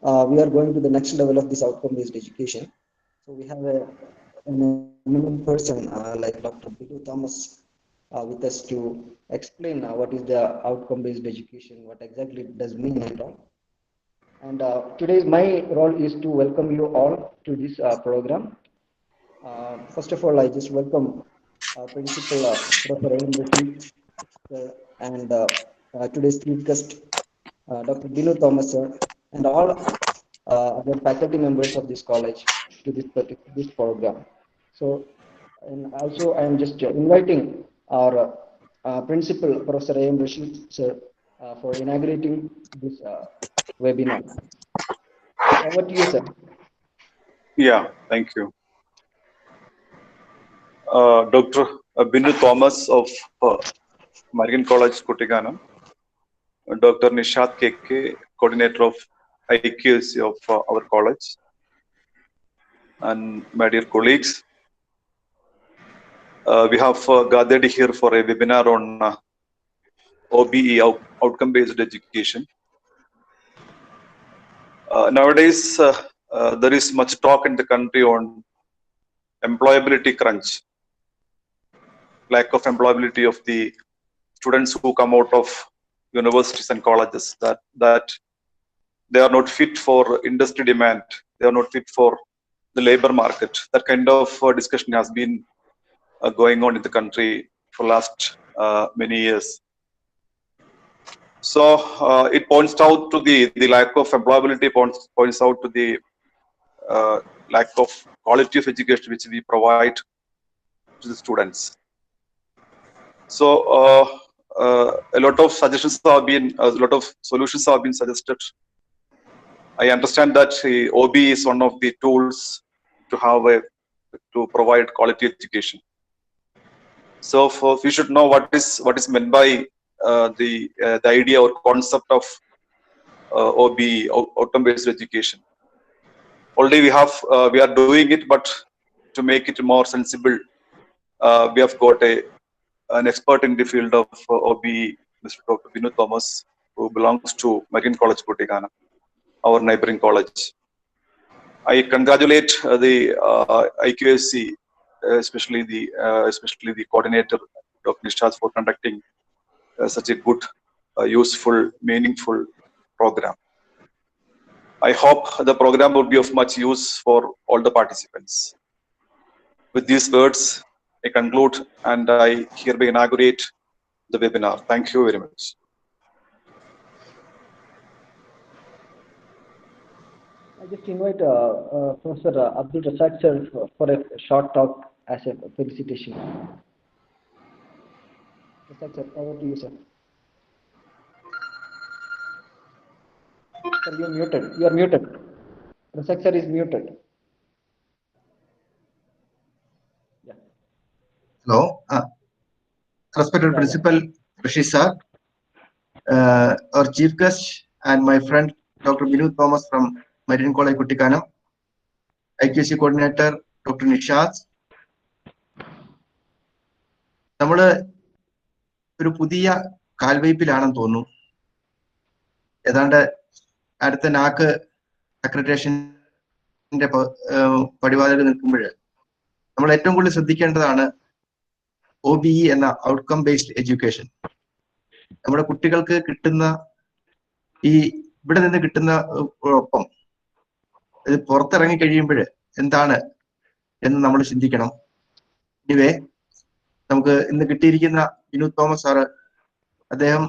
we are going to the next level of this outcome-based education. So we have an eminent person like Dr. Binu Thomas with us to explain what is the outcome-based education, what exactly it does mean and all. And today my role is to welcome you all to this program. First of all, I just welcome Principal Professor A.M. Rashid and today's chief guest, Dr. Binu Thomas sir, and all other faculty members of this college to this program. So, and also I am just inviting our Principal Professor A.M. Rashid sir for inaugurating this webinar. Over to you, sir. Yeah, thank you. Dr. Binu Thomas of American College, Kutiganam. Dr. Nishat KK, coordinator of IQAC of our college. And my dear colleagues, we have gathered here for a webinar on OBE, outcome-based education. Nowadays, there is much talk in the country on employability crunch, lack of employability of the students who come out of universities and colleges, that they are not fit for industry demand, they are not fit for the labor market. That kind of discussion has been going on in the country for last many years. So it points out to the lack of employability, points out to the lack of quality of education which we provide to the students. So a lot of suggestions have been, a lot of solutions have been suggested. I understand that OBE is one of the tools to provide quality education. So we should know what is meant by the idea or concept of OBE, outcome-based education. Already we are doing it, but to make it more sensible, we have got an expert in the field of OBE, Mr. Dr. Binu Thomas, who belongs to American College, Kutikana, our neighboring college. I congratulate the IQAC, especially the coordinator, Dr. Nishat, for conducting such a good, useful, meaningful program. I hope the program will be of much use for all the participants. With these words, I conclude and I hereby inaugurate the webinar. Thank you very much. I just invite Professor Abdul Rasaq sir for a short talk as a felicitation. Rasaq sir, over to you, sir. Sir, you are muted. You are muted. Rasaq sir is muted. Yeah. Hello. Respected Principal Rashid sir, our chief guest and my friend Dr. Binu Thomas from American College, Kutikana, IQC coordinator Dr. Nishat. നമ്മള് ഒരു പുതിയ കാൽവയ്പിലാണെന്ന് തോന്നുന്നു. ഏതാണ്ട് അടുത്ത നാക്ക് അക്രഡിറ്റേഷന്റെ പടിവാതിൽ നിൽക്കുമ്പോൾ നമ്മൾ ഏറ്റവും കൂടുതൽ ശ്രദ്ധിക്കേണ്ടതാണ് OBE എന്ന ഔട്ട്കം ബേസ്ഡ് എഡ്യൂക്കേഷൻ. നമ്മുടെ കുട്ടികൾക്ക് കിട്ടുന്ന ഇവിടെ നിന്ന് കിട്ടുന്ന ഒപ്പം ഇത് പുറത്തിറങ്ങി കഴിയുമ്പോൾ എന്താണ് എന്ന് നമ്മൾ ചിന്തിക്കണം. ഇവേ നമുക്ക് ഇന്ന് കിട്ടിയിരിക്കുന്ന ബിനു തോമസ് സാറ്, അദ്ദേഹം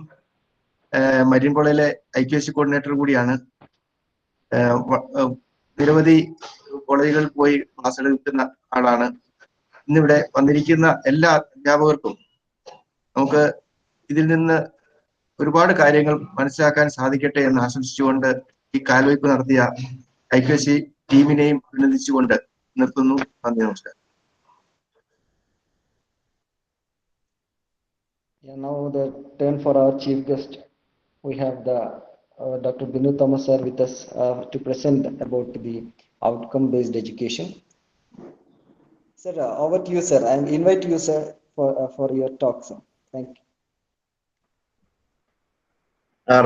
മരിയൻ കോളേജിലെ IQAC കോർഡിനേറ്റർ കൂടിയാണ്. നിരവധി കോളേജുകളിൽ പോയി ക്ലാസ് എടുക്കുന്ന ആളാണ്. ഇന്നിവിടെ വന്നിരിക്കുന്ന എല്ലാ അധ്യാപകർക്കും നമുക്ക് ഇതിൽ നിന്ന് ഒരുപാട് കാര്യങ്ങൾ മനസ്സിലാക്കാൻ സാധിക്കട്ടെ എന്ന് ആശംസിച്ചുകൊണ്ട് ഈ കാൽവയ്പ് നടത്തിയ IQAC ടീമിനെയും അഭിനന്ദിച്ചുകൊണ്ട് നിർത്തുന്നു. നന്ദി, നമസ്കാരം. Yeah, now the turn for our chief guest. We have the Dr. Binu Thomas sir with us to present about the outcome-based education. Sir, over to you, sir. I invite you, sir, for your talk, sir. Thank you.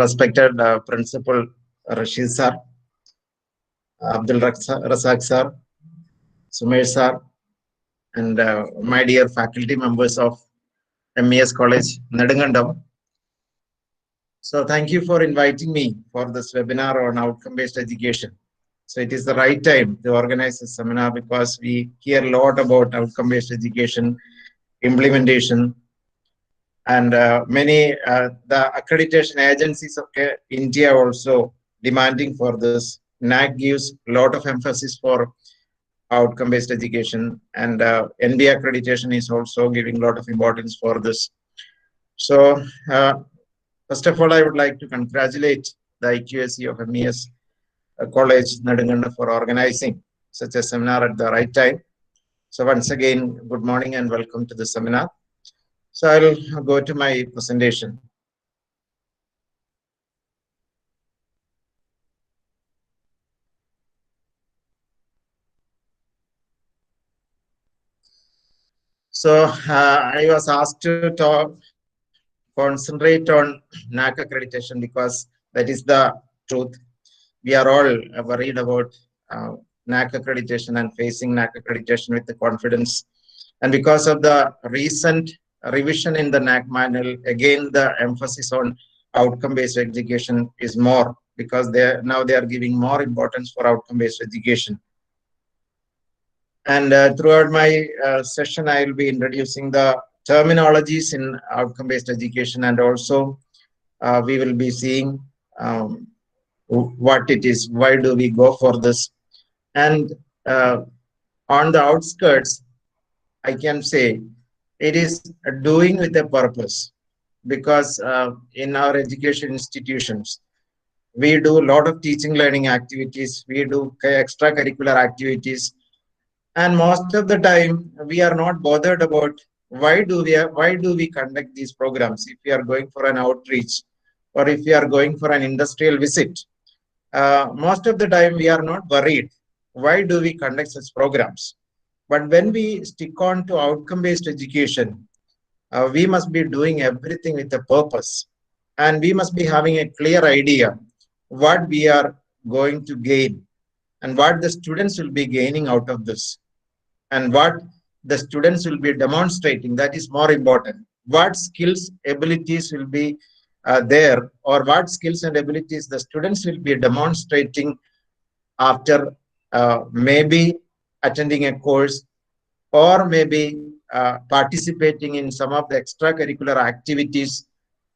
Respected Principal Rashid sir, Abdul Razak sir, Sumer sir, and my dear faculty members of MES College, Nedumkandam. So thank you for inviting me for this webinar on outcome-based education. So it is the right time to organize this seminar because we hear a lot about outcome-based education, implementation, and the accreditation agencies of India also demanding for this. NAC gives a lot of emphasis for outcome-based education, and NBA accreditation is also giving a lot of importance for this. So first of all, I would like to congratulate the IQAC of MES College, Nedumkandam, for organizing such a seminar at the right time. So once again, good morning and welcome to the seminar. So I'll go to my presentation. So I was asked to concentrate on NAC accreditation because that is the truth. We are all worried about NAC accreditation and facing NAC accreditation with the confidence. And because of the recent revision in the NAC manual, again, the emphasis on outcome-based education is more because now they are giving more importance for outcome-based education. And throughout my session, I will be introducing the terminologies in outcome-based education, and also we will be seeing what it is, why do we go for this. And on the outskirts, I can say it is doing with a purpose, because in our education institutions, we do a lot of teaching learning activities, we do extracurricular activities, and most of the time we are not bothered about why do we conduct these programs. If we are going for an outreach or if we are going for an industrial visit, most of the time we are not worried why do we conduct such programs. But when we stick on to outcome-based education, we must be doing everything with a purpose, and we must be having a clear idea what we are going to gain and what the students will be gaining out of this, and what the students will be demonstrating. That is more important. What skills, abilities will be there, or what skills and abilities the students will be demonstrating after maybe attending a course, or maybe participating in some of the extracurricular activities.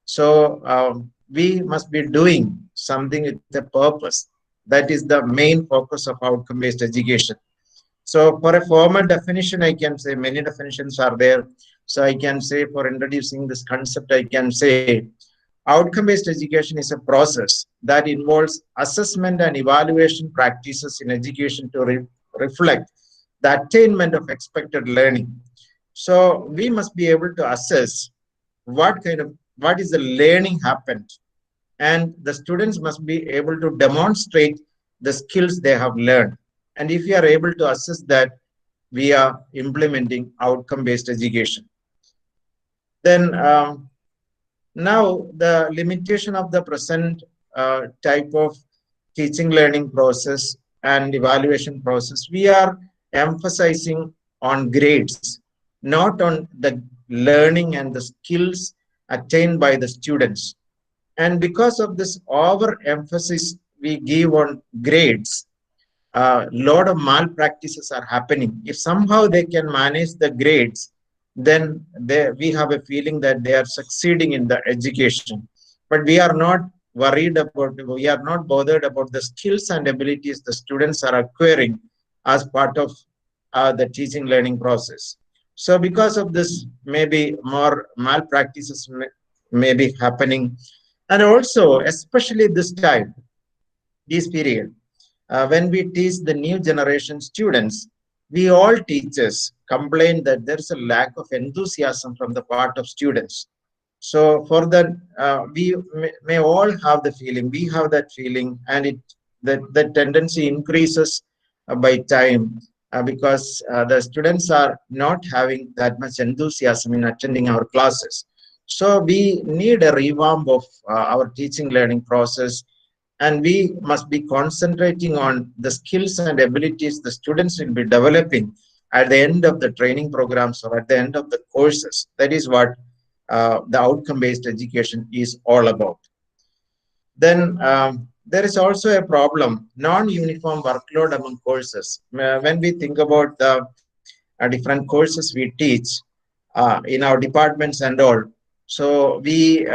So we must be doing something with a purpose. That is the main focus of outcome-based education. So for a formal definition, I can say many definitions are there. So I can say, for introducing this concept, I can say outcome-based education is a process that involves assessment and evaluation practices in education to reflect the attainment of expected learning. So we must be able to assess what is the learning happened, and the students must be able to demonstrate the skills they have learned. And if we are able to assess that, we are implementing outcome-based education. Then now the limitation of the present type of teaching learning process and evaluation process, we are emphasizing on grades, not on the learning and the skills attained by the students. And because of this overemphasis we give on grades, a lot of malpractices are happening. If somehow they can manage the grades, then we have a feeling that they are succeeding in the education. But we are not we are not bothered about the skills and abilities the students are acquiring as part of the teaching learning process. So because of this, maybe more malpractices may be happening. And also, especially this period, when we teach the new generation students, we all teachers complain that there's a lack of enthusiasm from the part of students. So for that, we may all have the feeling, we have that feeling, and the tendency increases by time because the students are not having that much enthusiasm in attending our classes. So we need a revamp of our teaching learning process, and we must be concentrating on the skills and abilities the students will be developing at the end of the training programs or at the end of the courses. That is what the outcome-based education is all about. Then there is also a problem, non-uniform workload among courses. When we think about the different courses we teach in our departments and all, so we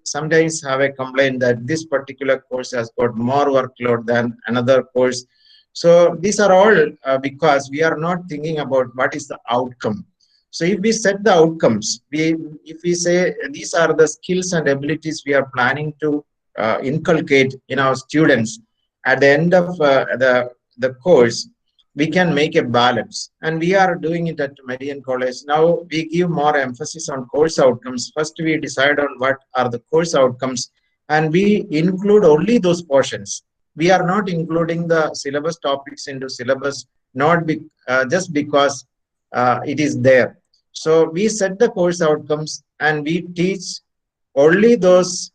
sometimes have a complaint that this particular course has got more workload than another course. So these are all because we are not thinking about what is the outcome. So if we set the outcomes, if we say these are the skills and abilities we are planning to inculcate in our students at the end of the course, we can make a balance. And we are doing it at Median College. Now we give more emphasis on course outcomes. First, we decide on what are the course outcomes, and we include only those portions. We are not including the syllabus topics into syllabus, not just because it is there. So we set the course outcomes and we teach only those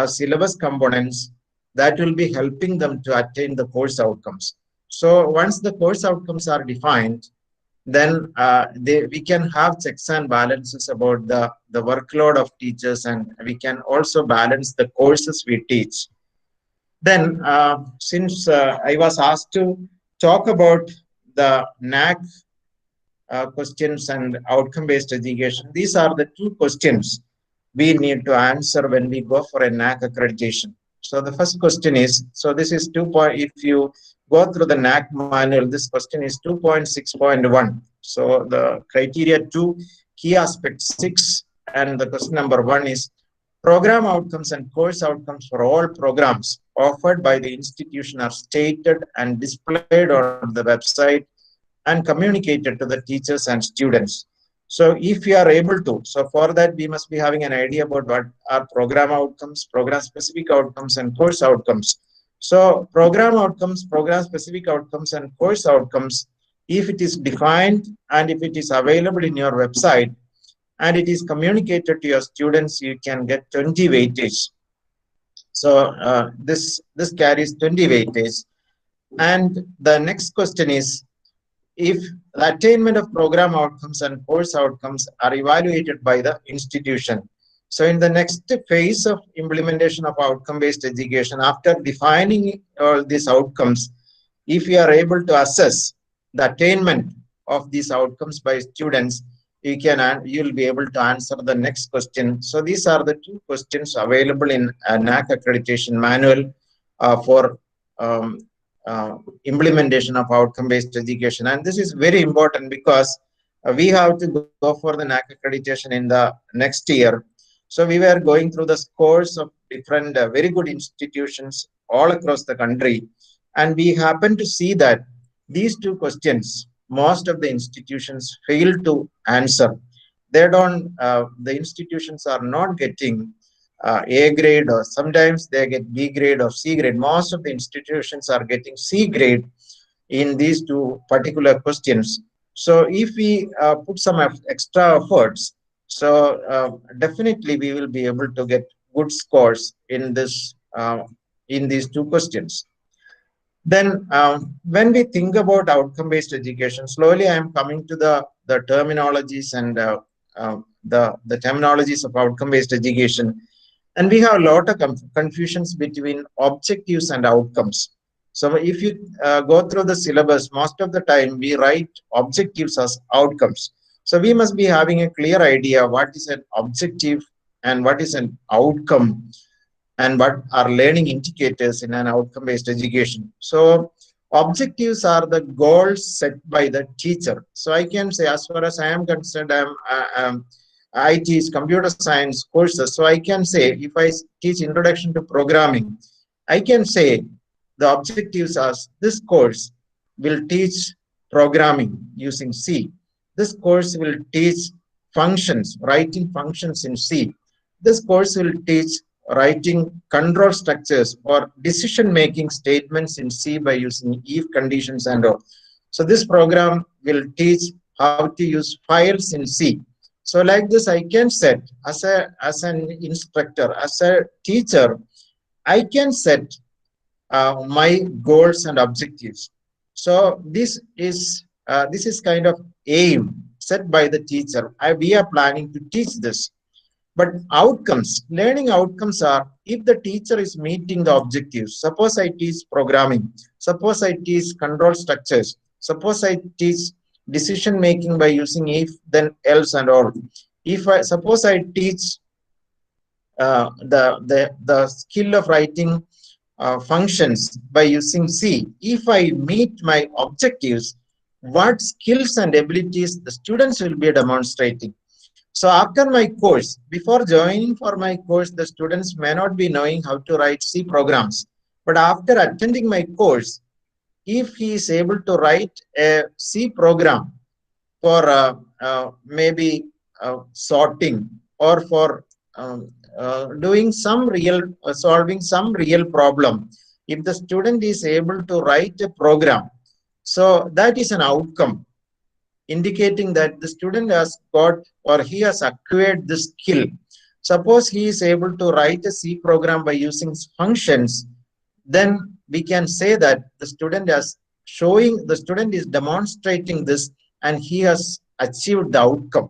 syllabus components that will be helping them to attain the course outcomes. So once the course outcomes are defined, then we can have checks and balances about the workload of teachers, and we can also balance the courses we teach. Then, since I was asked to talk about the NAC questions and outcome-based education, these are the two questions we need to answer when we go for a NAC accreditation. So the first question is, so this is 2. If you go through the NAC manual, this question is 2.6.1. So the criteria 2, key aspect 6, and the question number 1 is program outcomes and course outcomes for all programs offered by the institution are stated and displayed on the website and communicated to the teachers and students. So if we are able to, so for that we must be having an idea about what are program outcomes, program specific outcomes, and course outcomes. So program outcomes, program specific outcomes, and course outcomes, if it is defined and if it is available in your website and it is communicated to your students, you can get 20 weightage. So this carries 20 weightage. And the next question is, if the attainment of program outcomes and course outcomes are evaluated by the institution. So in the next phase of implementation of outcome-based education, after defining all these outcomes, if we are able to assess the attainment of these outcomes by students, you'll be able to answer the next question. So these are the two questions available in a NAC accreditation manual for implementation of outcome-based education. And this is very important because we have to go for the NAC accreditation in the next year. So we were going through the scores of different very good institutions all across the country. And we happen to see that these two questions, most of the institutions fail to answer. They don't, the institutions are not getting A grade, or sometimes they get B grade or C grade. Most of the institutions are getting C grade in these two particular questions. So if we put some extra efforts, so definitely we will be able to get good scores in this in these two questions. Then when we think about outcome-based education, slowly I am coming to the terminologies and the terminologies of outcome-based education. And we have a lot of confusions between objectives and outcomes. So if you go through the syllabus, most of the time we write objectives as outcomes. So we must be having a clear idea what is an objective and what is an outcome and what are learning indicators in an outcome-based education. So objectives are the goals set by the teacher. So I can say, as far as I am concerned, I teach computer science courses. So I can say, if I teach introduction to programming, I can say the objectives are this course will teach programming using C. This course will teach functions, writing functions in C. This course will teach writing control structures or decision-making statements in C by using if conditions and all. So this program will teach how to use files in C. So like this, I can set as an instructor, as a teacher, I can set my goals and objectives. So this is kind of aim set by the teacher. We are planning to teach this. But outcomes, learning outcomes are if the teacher is meeting the objectives. Suppose I teach programming. Suppose I teach control structures. Suppose I teach decision making by using if, then, else, and all. If I suppose I teach the skill of writing functions by using C. If I meet my objectives, what skills and abilities the students will be demonstrating. So after my course, before joining for my course, the students may not be knowing how to write C programs. But after attending my course, if he is able to write a C program for maybe sorting or for doing some real solving some real problem, if the student is able to write a program, so that is an outcome indicating that the student has got or he has acquired this skill. Suppose he is able to write a C program by using functions, then we can say that the student the student is demonstrating this and he has achieved the outcome.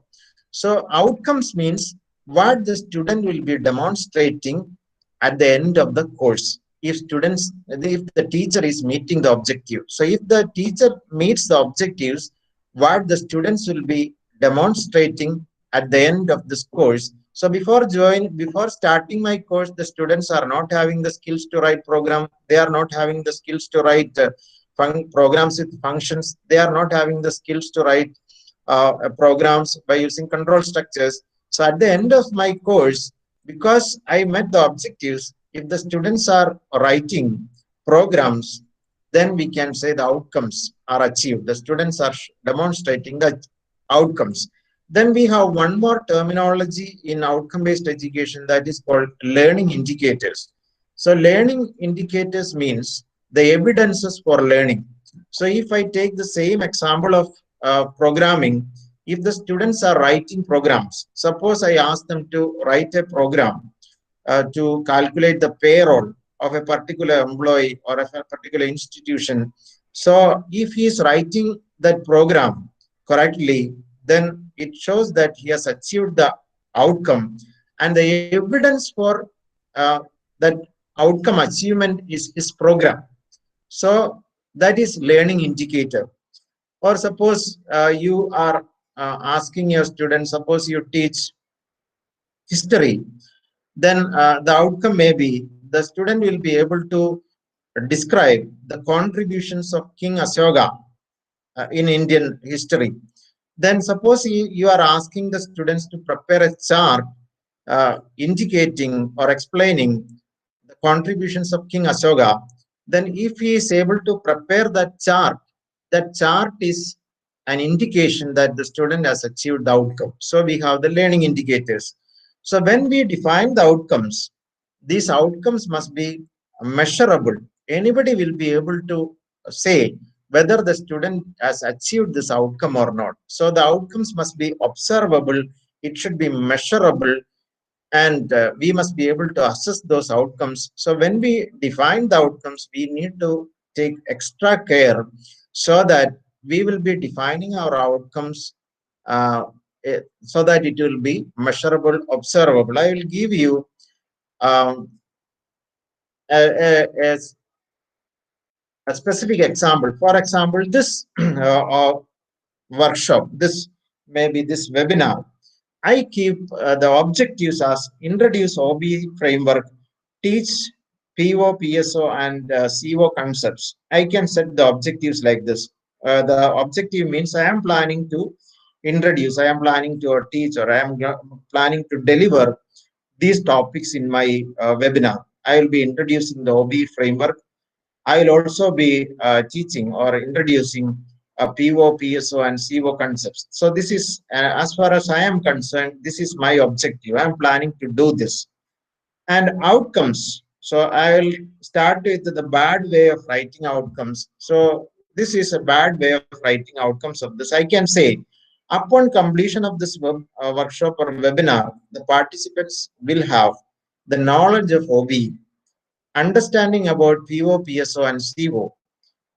So outcomes means what the student will be demonstrating at the end of the course. If the teacher is meeting the objective. So if the teacher meets the objectives, what the students will be demonstrating at the end of this course. So before starting my course, the students are not having the skills to write program. They are not having the skills to write programs with functions. They are not having the skills to write programs by using control structures. So at the end of my course, because I met the objectives, if the students are writing programs, then we can say the outcomes are achieved. The students are demonstrating the outcomes. Then we have one more terminology in outcome-based education that is called learning indicators. So learning indicators means the evidences for learning. So if I take the same example of programming, if the students are writing programs, suppose I ask them to write a program to calculate the payroll of a particular employee or of a particular institution. So if he is writing that program correctly, then it shows that he has achieved the outcome. And the evidence for that outcome achievement is his program. So that is learning indicator. Or suppose you are asking your students, suppose you teach history, then the outcome may be the student will be able to describe the contributions of King Ashoka in Indian history. Then suppose you are asking the students to prepare a chart indicating or explaining the contributions of King Ashoka. Then if he is able to prepare that chart is an indication that the student has achieved the outcome. So we have the learning indicators. So when we define the outcomes, these outcomes must be measurable. Anybody will be able to say whether the student has achieved this outcome or not. So the outcomes must be observable, it should be measurable, and we must be able to assess those outcomes. So when we define the outcomes, we need to take extra care so that we will be defining our outcomes so that it will be measurable, observable. I will give you um, a specific example. For example, this workshop, this webinar, I keep the objectives as introduce OBE framework, teach PO, PSO, and CO concepts. I can set the objectives like this. The objective means I am planning to introduce, I am planning to teach, or I am planning to deliver these topics in my webinar. I will be introducing the OBE framework. I will also be teaching or introducing PO, PSO, and CO concepts. So this is, as far as I am concerned, this is my objective. I am planning to do this. And outcomes. So I will start with the bad way of writing outcomes. So this is a bad way of writing outcomes of this. I can say, upon completion of this workshop or webinar, the participants will have the knowledge of OBE, understanding about PO, PSO, and CO,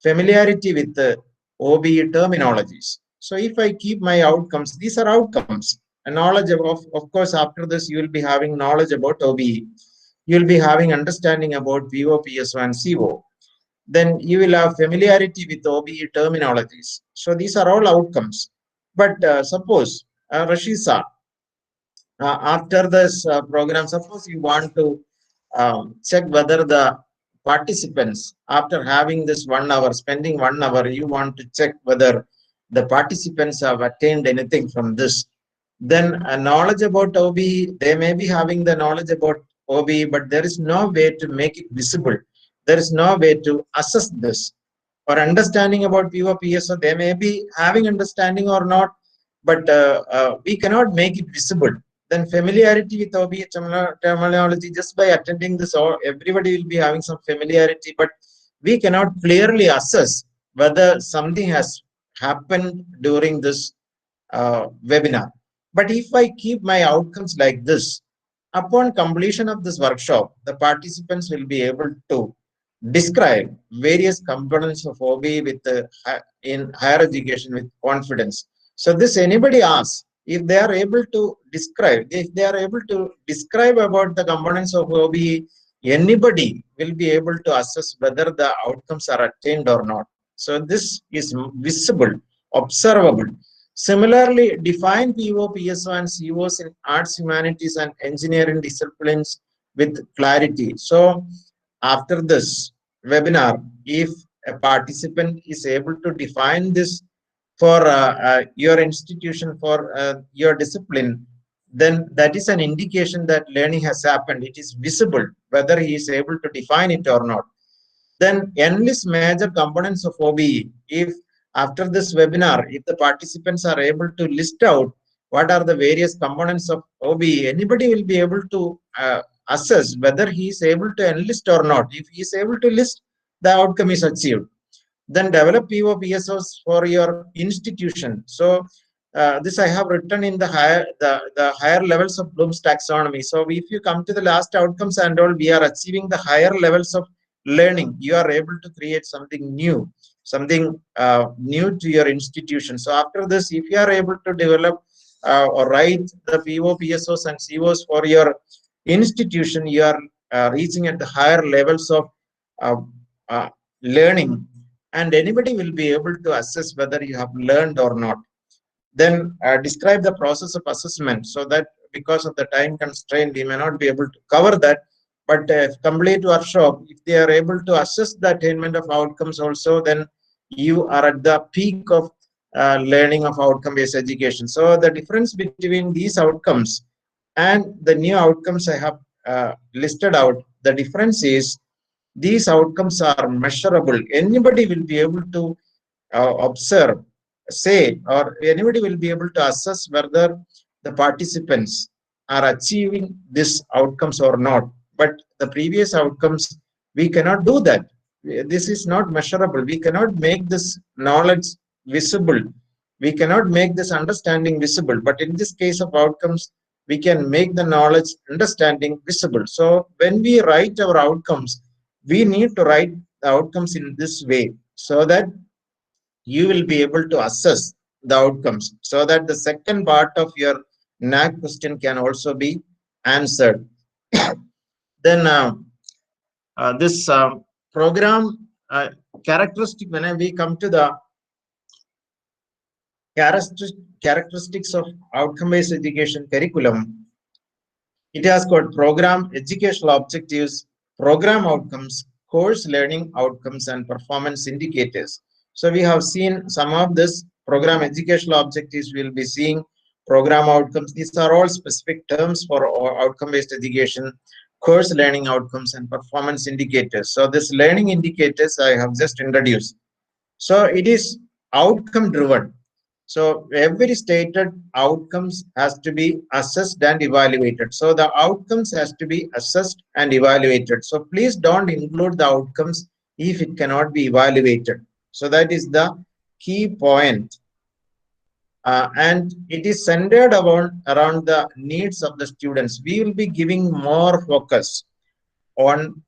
familiarity with the OBE terminologies. So if I keep my outcomes, these are outcomes. A knowledge of course, after this, you will be having knowledge about OBE. You will be having understanding about PO, PSO, and CO. Then you will have familiarity with OBE terminologies. So these are all outcomes. But suppose, Rashisa, after this program, suppose you want to check whether the participants, after having this 1 hour, spending 1 hour, you want to check whether the participants have attained anything from this. Then knowledge about OBE, they may be having the knowledge about OBE, but there is no way to make it visible. There is no way to assess this. Or understanding about PO, PSO, they may be having understanding or not, but we cannot make it visible. Then familiarity with OBE terminology, just by attending this, or everybody will be having some familiarity, but we cannot clearly assess whether something has happened during this webinar. But if I keep my outcomes like this, upon completion of this workshop, the participants will be able to describe various components of OBE with in higher education with confidence. So this anybody asks, if they are able to describe, if they are able to describe about the components of OBE, anybody will be able to assess whether the outcomes are attained or not. So this is visible, observable. Similarly, define PO, PSO, and COs in arts, humanities, and engineering disciplines with clarity. So after this webinar, if a participant is able to define this for your institution, for your discipline, then that is an indication that learning has happened. It is visible whether he is able to define it or not. Then enlist major components of OBE. If after this webinar, if the participants are able to list out what are the various components of OBE, anybody will be able to assess whether he is able to enlist or not. If he is able to list, the outcome is achieved. Then develop PO, PSOs for your institution. So this I have written in the higher levels of Bloom's taxonomy. So if you come to the last outcomes and all, we are achieving the higher levels of learning. You are able to create something new, something new to your institution. So after this, if you are able to develop or write the PO, PSOs, and COs for your institution, you are reaching at the higher levels of uh, uh, learning, and anybody will be able to assess whether you have learned or not. Then describe the process of assessment, so that because of the time constraint, we may not be able to cover that. But complete workshop, if they are able to assess the attainment of outcomes also, then you are at the peak of learning of outcome-based education. So the difference between these outcomes and the new outcomes I have listed out, the difference is these outcomes are measurable. Anybody will be able to observe, say, or anybody will be able to assess whether the participants are achieving these outcomes or not. But the previous outcomes, we cannot do that. This is not measurable. We cannot make this knowledge visible. We cannot make this understanding visible. But in this case of outcomes, we can make the knowledge understanding visible. So when we write our outcomes, we need to write the outcomes in this way, so that you will be able to assess the outcomes, so that the second part of your NAC question can also be answered. Then this program characteristic, when we come to the characteristics of outcome-based education curriculum, it has got program educational objectives, program outcomes, course learning outcomes, and performance indicators. So we have seen some of this program educational objectives. We will be seeing program outcomes. These are all specific terms for outcome-based education, course learning outcomes, and performance indicators. So this learning indicators I have just introduced. So it is outcome driven. So every stated outcomes has to be assessed and evaluated. So the outcomes has to be assessed and evaluated. So please don't include the outcomes if it cannot be evaluated. So that is the key point. And it is centered around the needs of the students. We will be giving more focus on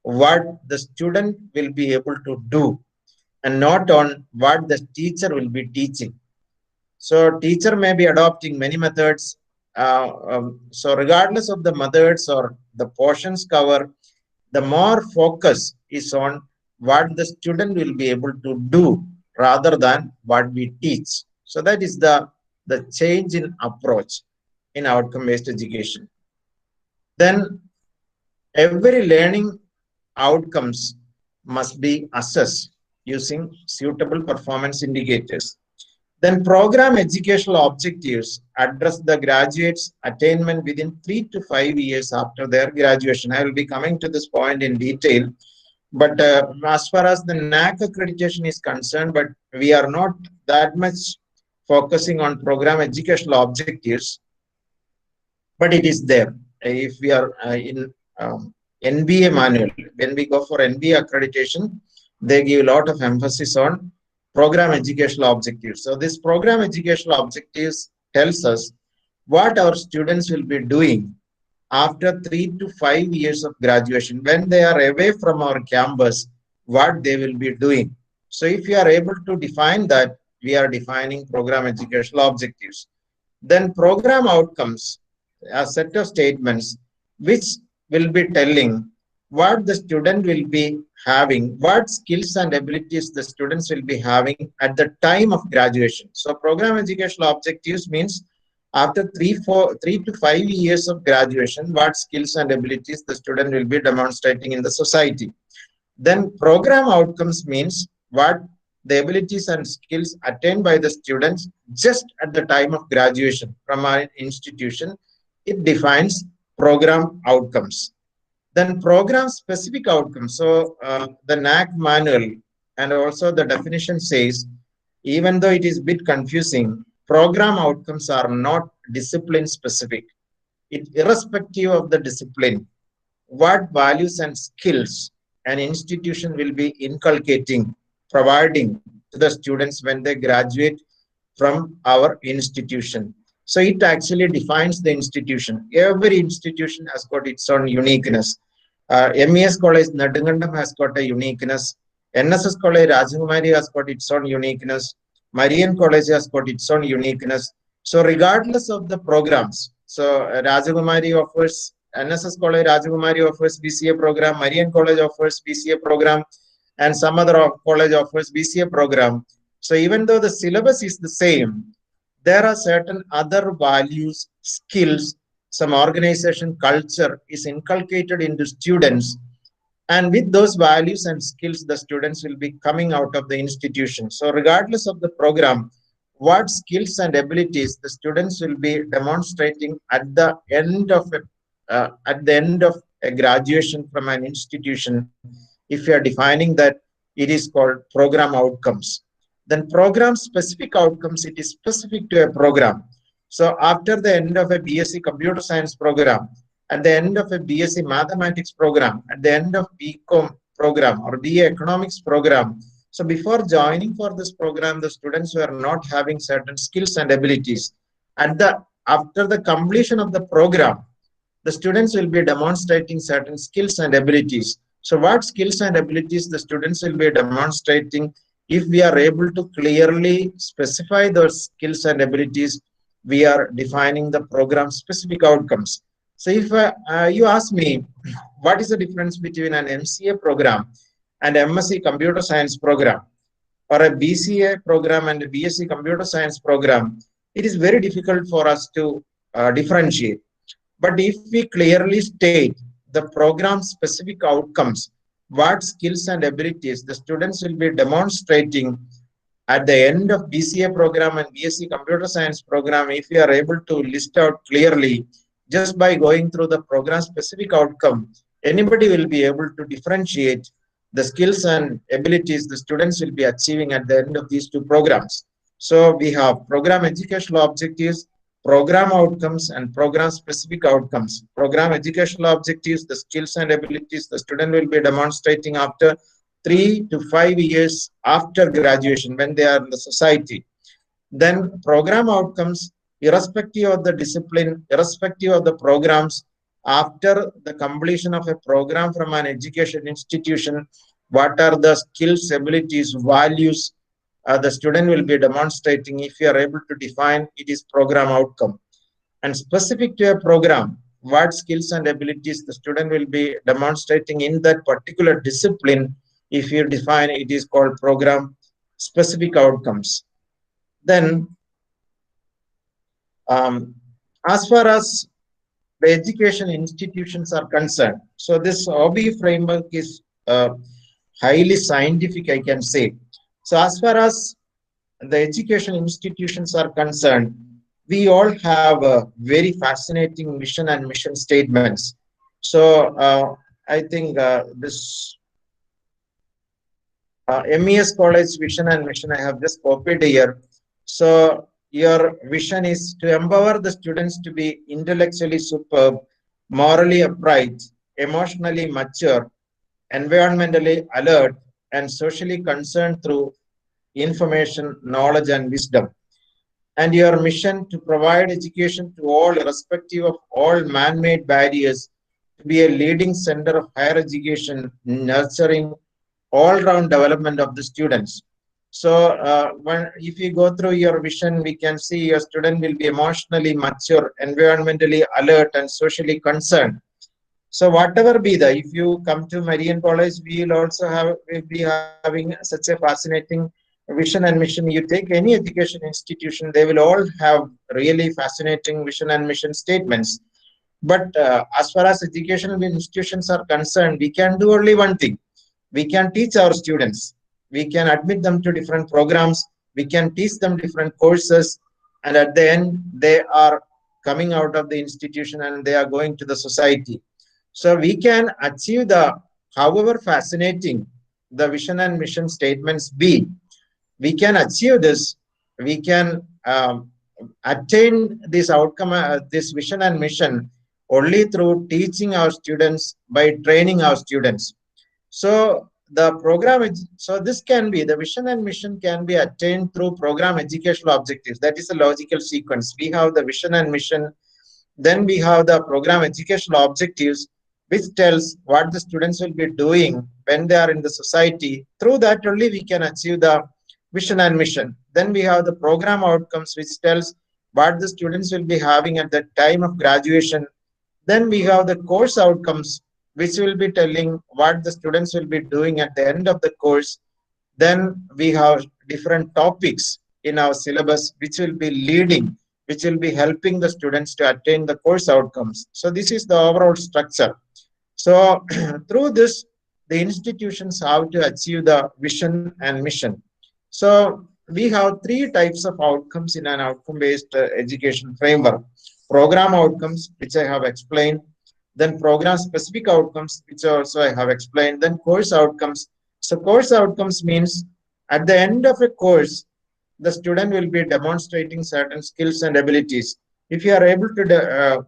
what the student will be able to do and not on what the teacher will be teaching. So teacher may be adopting many methods. So regardless of the methods or the portions cover, the more focus is on what the student will be able to do rather than what we teach. So that is the change in approach in outcome-based education. Then every learning outcomes must be assessed using suitable performance indicators. Then program educational objectives address the graduates' attainment within 3 to 5 years after their graduation. I will be coming to this point in detail. But as far as the NAC accreditation is concerned, but we are not that much focusing on program educational objectives, but it is there. If we are in NBA manual, when we go for NBA accreditation, they give a lot of emphasis on program educational objectives. So this program educational objectives tells us what our students will be doing after 3 to 5 years of graduation. When they are away from our campus, what they will be doing. So if you are able to define that, we are defining program educational objectives. Then program outcomes, a set of statements which will be telling what the student will be having, what skills and abilities the students will be having at the time of graduation. So program educational objectives means after 3 to 5 years of graduation, what skills and abilities the student will be demonstrating in the society. Then program outcomes means what the abilities and skills attained by the students just at the time of graduation from our institution. It defines program outcomes. Then program specific outcomes. So the NAC manual and also the definition says, even though it is a bit confusing, program outcomes are not discipline specific. It irrespective of the discipline, what values and skills an institution will be inculcating, providing to the students when they graduate from our institution. So it actually defines the institution. Every institution has got its own uniqueness. MES College Nedumkandam has got a uniqueness. NSS College Rajakumari has got its own uniqueness. Marian College has got its own uniqueness. So regardless of the programs, so Rajakumari offers, NSS College Rajakumari offers BCA program, Marian College offers BCA program, and some other college offers BCA program. So even though the syllabus is the same, there are certain other values, skills, some organization culture is inculcated into students. And with those values and skills, the students will be coming out of the institution. So regardless of the program, what skills and abilities the students will be demonstrating at the end of a graduation from an institution, if you are defining that, it is called program outcomes. Then program specific outcomes, it is specific to a program. So after the end of a BSc computer science program, at the end of a BSc mathematics program, at the end of BCom program or BA economics program, so before joining for this program, the students were not having certain skills and abilities. After the completion of the program, the students will be demonstrating certain skills and abilities. So what skills and abilities the students will be demonstrating, if we are able to clearly specify those skills and abilities, we are defining the program specific outcomes. So if you ask me, what is the difference between an MCA program and MSc computer science program, or a BCA program and a BSc computer science program, it is very difficult for us to differentiate. But if we clearly state the program specific outcomes, what skills and abilities the students will be demonstrating at the end of BCA program and BSc computer science program, if we are able to list out clearly, just by going through the program specific outcome, anybody will be able to differentiate the skills and abilities the students will be achieving at the end of these two programs. So we have program educational objectives, program outcomes, and program specific outcomes. Program educational objectives, the skills and abilities the student will be demonstrating after 3 to 5 years after graduation when they are in the society. Then program outcomes, irrespective of the discipline, irrespective of the programs, after the completion of a program from an education institution, what are the skills, abilities, values the student will be demonstrating. If you are able to define, it is program outcome. And specific to a program, what skills and abilities the student will be demonstrating in that particular discipline, if you define, it is called program specific outcomes. Then as far as the education institutions are concerned, so this OBE framework is highly scientific, I can say. So as far as the education institutions are concerned, we all have very fascinating mission and mission statements. So I think this MES College vision and mission I have just copied here. So your vision is to empower the students to be intellectually superb, morally upright, emotionally mature, environmentally alert, and socially concerned through information, knowledge, and wisdom. And your mission to provide education to all, irrespective of all man-made barriers, to be a leading center of higher education, nurturing all-round development of the students. So if you go through your vision, we can see your student will be emotionally mature, environmentally alert, and socially concerned. So whatever be the, if you come to Marian College, we'll also we'll be having such a fascinating vision and mission. You take any education institution, they will all have really fascinating vision and mission statements. But as far as educational institutions are concerned, we can do only one thing. We can teach our students. We can admit them to different programs. We can teach them different courses. And at the end, they are coming out of the institution and they are going to the society. So we can achieve the, however fascinating the vision and mission statements be, we can achieve this, we can attain this outcome, this vision and mission only through teaching our students, by training our students. So the program, so this can be, the vision and mission can be attained through program educational objectives. That is a logical sequence. We have the vision and mission, then we have the program educational objectives, which tells what the students will be doing when they are in the society. Through that only we can achieve the vision and mission. Then we have the program outcomes, which tells what the students will be having at the time of graduation. Then we have the course outcomes, which will be telling what the students will be doing at the end of the course. Then we have different topics in our syllabus, which will be leading, which will be helping the students to attain the course outcomes. So this is the overall structure. So through this, the institutions have to achieve the vision and mission. So we have three types of outcomes in an outcome-based education framework. Program outcomes, which I have explained, then program-specific outcomes, which also I have explained, then course outcomes. So course outcomes means at the end of a course, the student will be demonstrating certain skills and abilities. If you are able to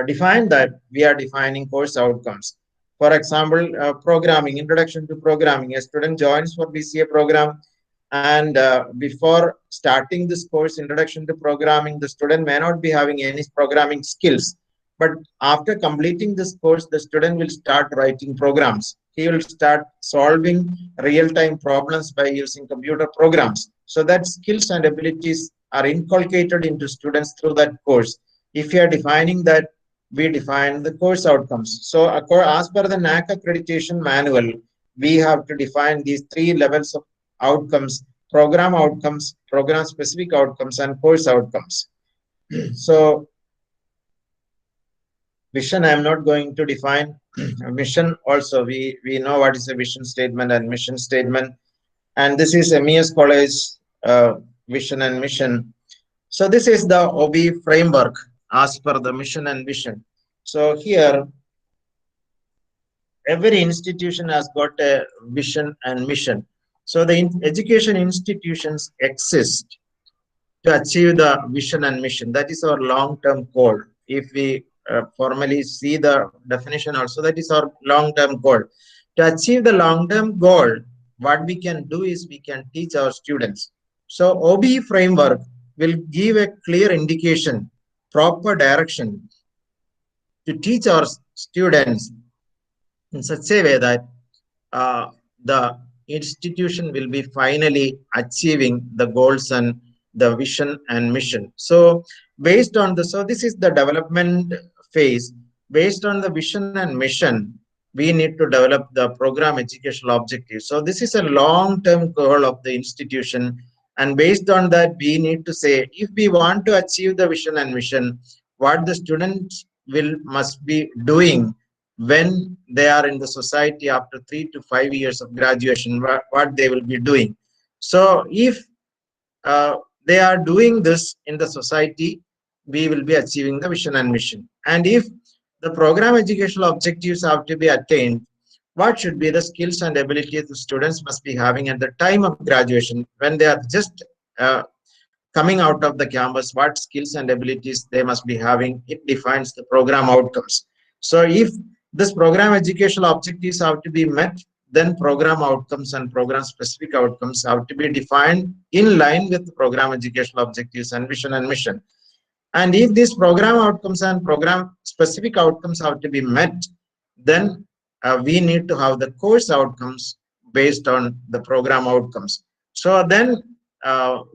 define that, we are defining course outcomes. For example, programming, introduction to programming. A student joins for BCA program, and before starting this course, introduction to programming, the student may not be having any programming skills. But after completing this course, the student will start writing programs. He will start solving real-time problems by using computer programs. So that skills and abilities are inculcated into students through that course. If you are defining that, we define the course outcomes. So as per the NAAC accreditation manual, we have to define these three levels of outcomes: program outcomes, program specific outcomes, and course outcomes. So vision, I am not going to define. Mission also, we know what is a vision statement and mission statement. And this is MES College vision and mission. So this is the OBE framework as per the mission and vision. So here, every institution has got a vision and mission. So the education institutions exist to achieve the vision and mission. That is our long-term goal. If we formally see the definition also, that is our long-term goal. To achieve the long-term goal, what we can do is we can teach our students. So OBE framework will give a clear indication, proper direction to teach our students in such a way that the institution will be finally achieving the goals and the vision and mission. So based on the, so this is the development phase. Based on the vision and mission, we need to develop the program educational objectives. So this is a long-term goal of the institution. And based on that, we need to say, if we want to achieve the vision and mission, what the students must be doing when they are in the society after 3 to 5 years of graduation, what they will be doing. So if uh, they are doing this in the society, we will be achieving the vision and mission. And if the program educational objectives have to be attained, what should be the skills and abilities the students must be having at the time of graduation when they are just uh, coming out of the campus, what skills and abilities they must be having. It defines the program outcomes. So if this program educational objectives have to be met, then program outcomes and program specific outcomes have to be defined in line with the program educational objectives and vision and mission. And if these program outcomes and program specific outcomes have to be met, then we need to have the course outcomes based on the program outcomes. So then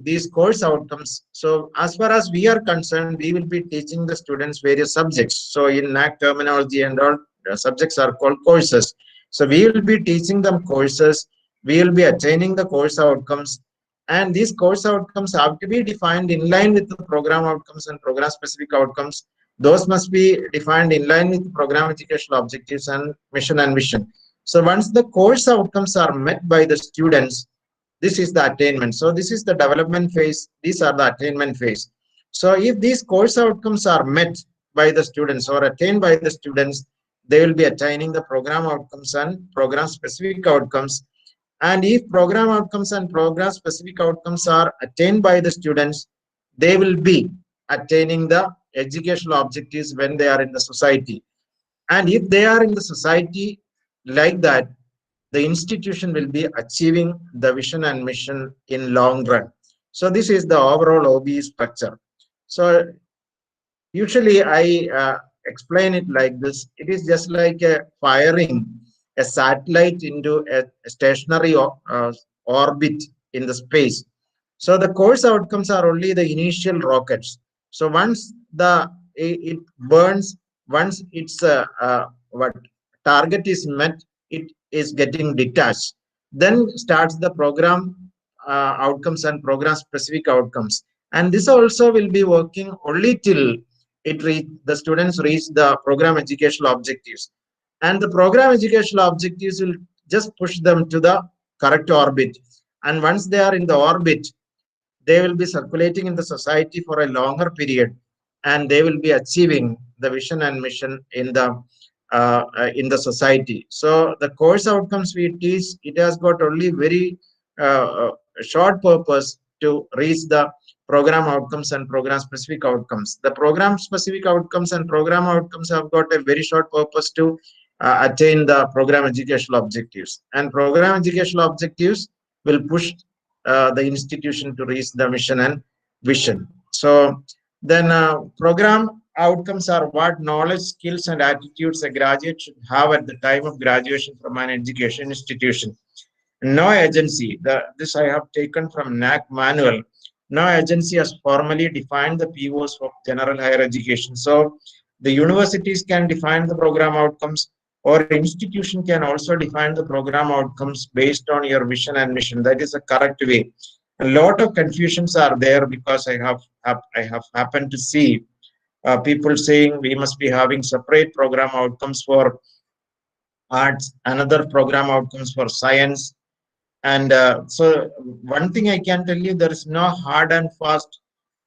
these course outcomes, so as far as we are concerned, we will be teaching the students various subjects. So in NAC terminology and all, subjects are called courses. So we will be teaching them courses, we will be attaining the course outcomes, and these course outcomes have to be defined in line with the program outcomes and program specific outcomes. Those must be defined in line with the program educational objectives and mission and vision. So once the course outcomes are met by the students, this is the attainment. So this is the development phase. These are the attainment phase. So if these course outcomes are met by the students or attained by the students, they will be attaining the program outcomes and program specific outcomes. And if program outcomes and program specific outcomes are attained by the students, they will be attaining the educational objectives when they are in the society. And if they are in the society like that, the institution will be achieving the vision and mission in long run. So this is the overall OBE structure. So usually I explain it like this. It is just like firing a satellite into a stationary orbit in the space. So the course outcomes are only the initial rockets. So once it burns, once its what target is met, it is getting detached. Then starts the program outcomes and program specific outcomes. And this also will be working only till the students reach the program educational objectives. And the program educational objectives will just push them to the correct orbit. And once they are in the orbit, they will be circulating in the society for a longer period, and they will be achieving the vision and mission in the society. So the course outcomes we teach, it has got only very short purpose to reach the program outcomes and program specific outcomes. The program specific outcomes and program outcomes have got a very short purpose to attain the program educational objectives. And program educational objectives will push the institution to reach the mission and vision. So then program outcomes are what knowledge, skills, and attitudes a graduate should have at the time of graduation from an education institution. No agency, this I have taken from NAC manual, no agency has formally defined the POs of general higher education. So the universities can define the program outcomes, or institution can also define the program outcomes based on your vision and mission. That is the correct way. A lot of confusions are there because I have happened to see people saying we must be having separate program outcomes for arts, another program outcomes for science. And so one thing I can tell you, there is no hard and fast,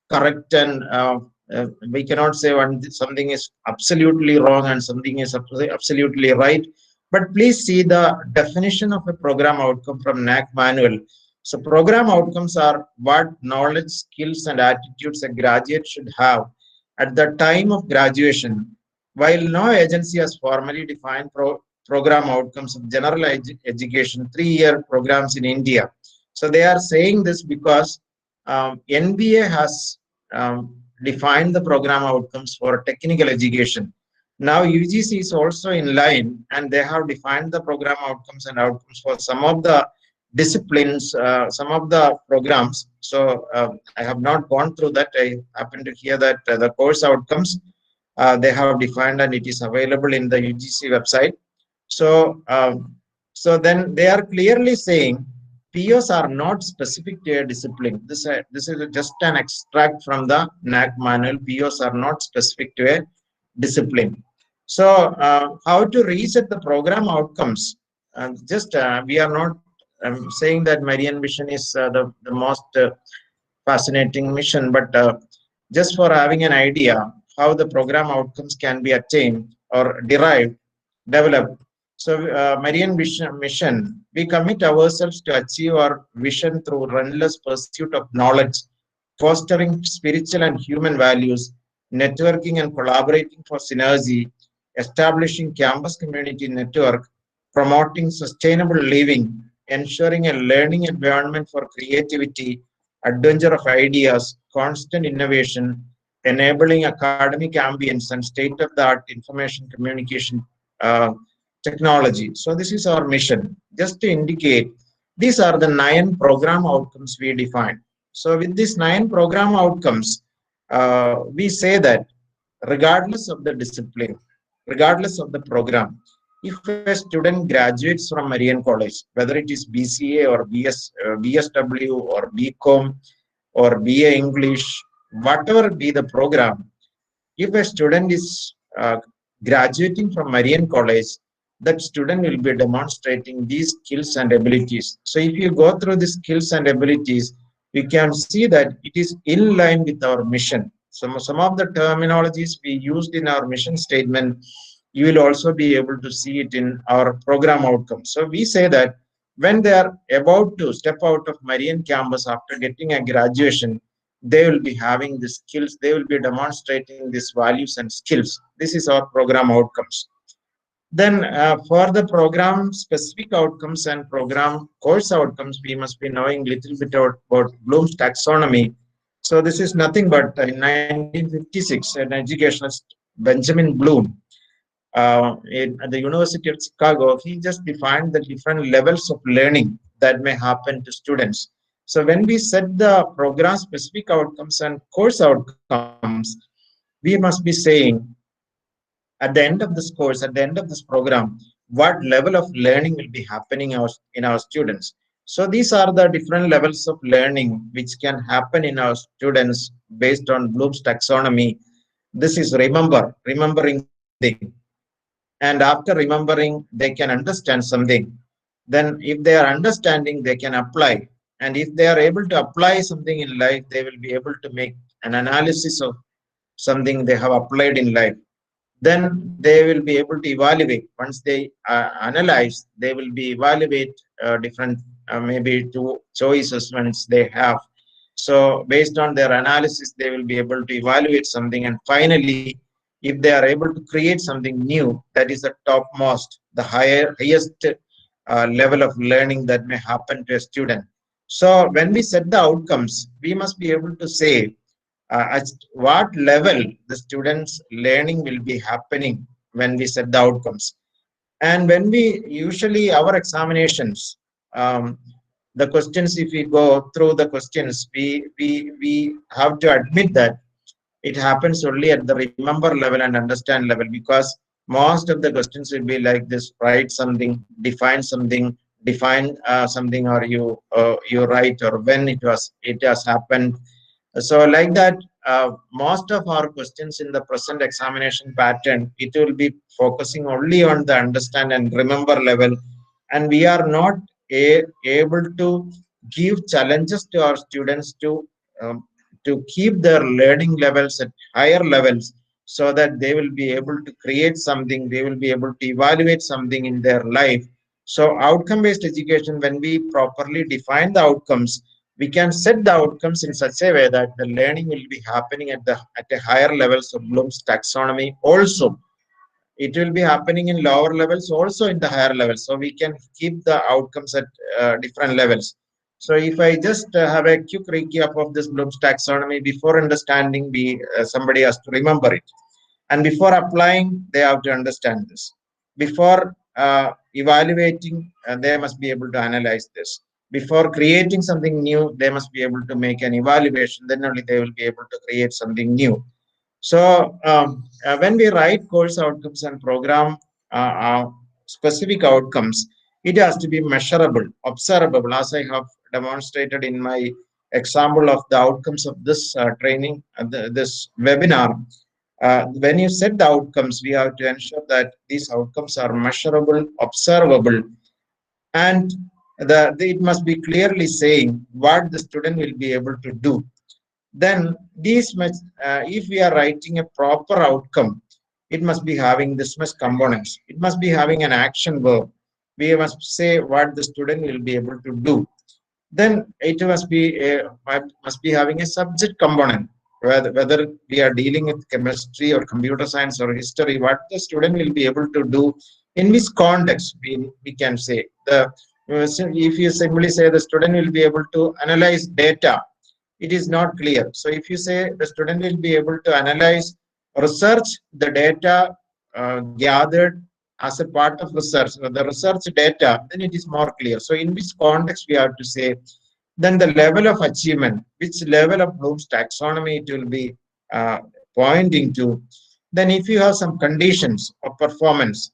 correct, and we cannot say something is absolutely wrong and something is absolutely right. But please see the definition of a program outcome from NAC manual. So program outcomes are what knowledge, skills, and attitudes a graduate should have at the time of graduation. While no agency has formally defined program outcomes of general education 3-year programs in India. So they are saying this because NBA has defined the program outcomes for technical education. Now UGC is also in line, and they have defined the program outcomes and outcomes for some of the disciplines, some of the programs. So I have not gone through that. I happen to hear that the course outcomes they have defined, and it is available in the UGC website. So, so then they are clearly saying POs are not specific to a discipline. This is just an extract from the NAC manual. POs are not specific to a discipline. So, how to reset the program outcomes? We are not saying that Marian mission is the most fascinating mission, but just for having an idea how the program outcomes can be attained or derived, developed. So, Marian mission, we commit ourselves to achieve our vision through relentless pursuit of knowledge, fostering spiritual and human values, networking and collaborating for synergy, establishing campus community network, promoting sustainable living, ensuring a learning environment for creativity, adventure of ideas, constant innovation, enabling academic ambience and state-of-the-art information communication uh, technology. So this is our mission. Just to indicate, these are the 9 program outcomes we defined. So with these 9 program outcomes, we say that regardless of the discipline, regardless of the program, if a student graduates from Marian College, whether it is BCA or BSW or BCom or BA English, whatever be the program, if a student is graduating from Marian College, that student will be demonstrating these skills and abilities. So if you go through the skills and abilities, we can see that it is in line with our mission. Some of the terminologies we used in our mission statement, you will also be able to see it in our program outcomes. So we say that when they are about to step out of Marian campus after getting a graduation, they will be having the skills, they will be demonstrating these values and skills. This is our program outcomes. Then for the program specific outcomes and program course outcomes, we must be knowing little bit about Bloom's taxonomy. So this is nothing but in 1956, an educationalist, Benjamin Bloom, at the University of Chicago, he just defined the different levels of learning that may happen to students. So when we set the program specific outcomes and course outcomes, we must be saying at the end of this course, at the end of this program, what level of learning will be happening in our students. So these are the different levels of learning which can happen in our students based on Bloom's taxonomy. This is remembering something. And after remembering, they can understand something. Then if they are understanding, they can apply. And if they are able to apply something in life, they will be able to make an analysis of something they have applied in life. Then they will be able to evaluate. Once they analyze, they will be evaluate different maybe 2 choices once they have. So based on their analysis, they will be able to evaluate something, and finally, if they are able to create something new, that is the topmost, the highest level of learning that may happen to a student. So when we set the outcomes, we must be able to say at what level the students learning will be happening when we set the outcomes. And when we usually our examinations, the questions, if we go through the questions, we have to admit that it happens only at the remember level and understand level, because most of the questions will be like this: write something, define something, or you write, or when it has happened. So like that, most of our questions in the present examination pattern, it will be focusing only on the understand and remember level, and we are not able to give challenges to our students um, to keep their learning levels at higher levels, so that they will be able to create something, they will be able to evaluate something in their life. So outcome based education, when we properly define the outcomes, we can set the outcomes in such a way that the learning will be happening at a higher levels of Bloom's taxonomy. Also, it will be happening in lower levels, also in the higher levels. So we can keep the outcomes at different levels. So if I just have a quick recap of this Bloom's taxonomy before understanding, somebody has to remember it. And before applying, they have to understand this. Before evaluating, they must be able to analyze this. Before creating something new, they must be able to make an evaluation. Then only they will be able to create something new. So when we write course outcomes and program specific outcomes, it has to be measurable, observable, as I have demonstrated in my example of the outcomes of this training, this webinar. When you set the outcomes, we have to ensure that these outcomes are measurable, observable, and it must be clearly saying what the student will be able to do. Then if we are writing a proper outcome, it must be having this much components. It must be having an action verb. We must say what the student will be able to do. Then it must be having a subject component. Whether we are dealing with chemistry or computer science or history, what the student will be able to do, in which context we can say. If you simply say the student will be able to analyze data, it is not clear. So if you say the student will be able to analyze, research the data gathered as a part of research, the research data, then it is more clear. So in which context we have to say. Then the level of achievement, which level of Bloom's taxonomy it will be pointing to. Then if you have some conditions of performance,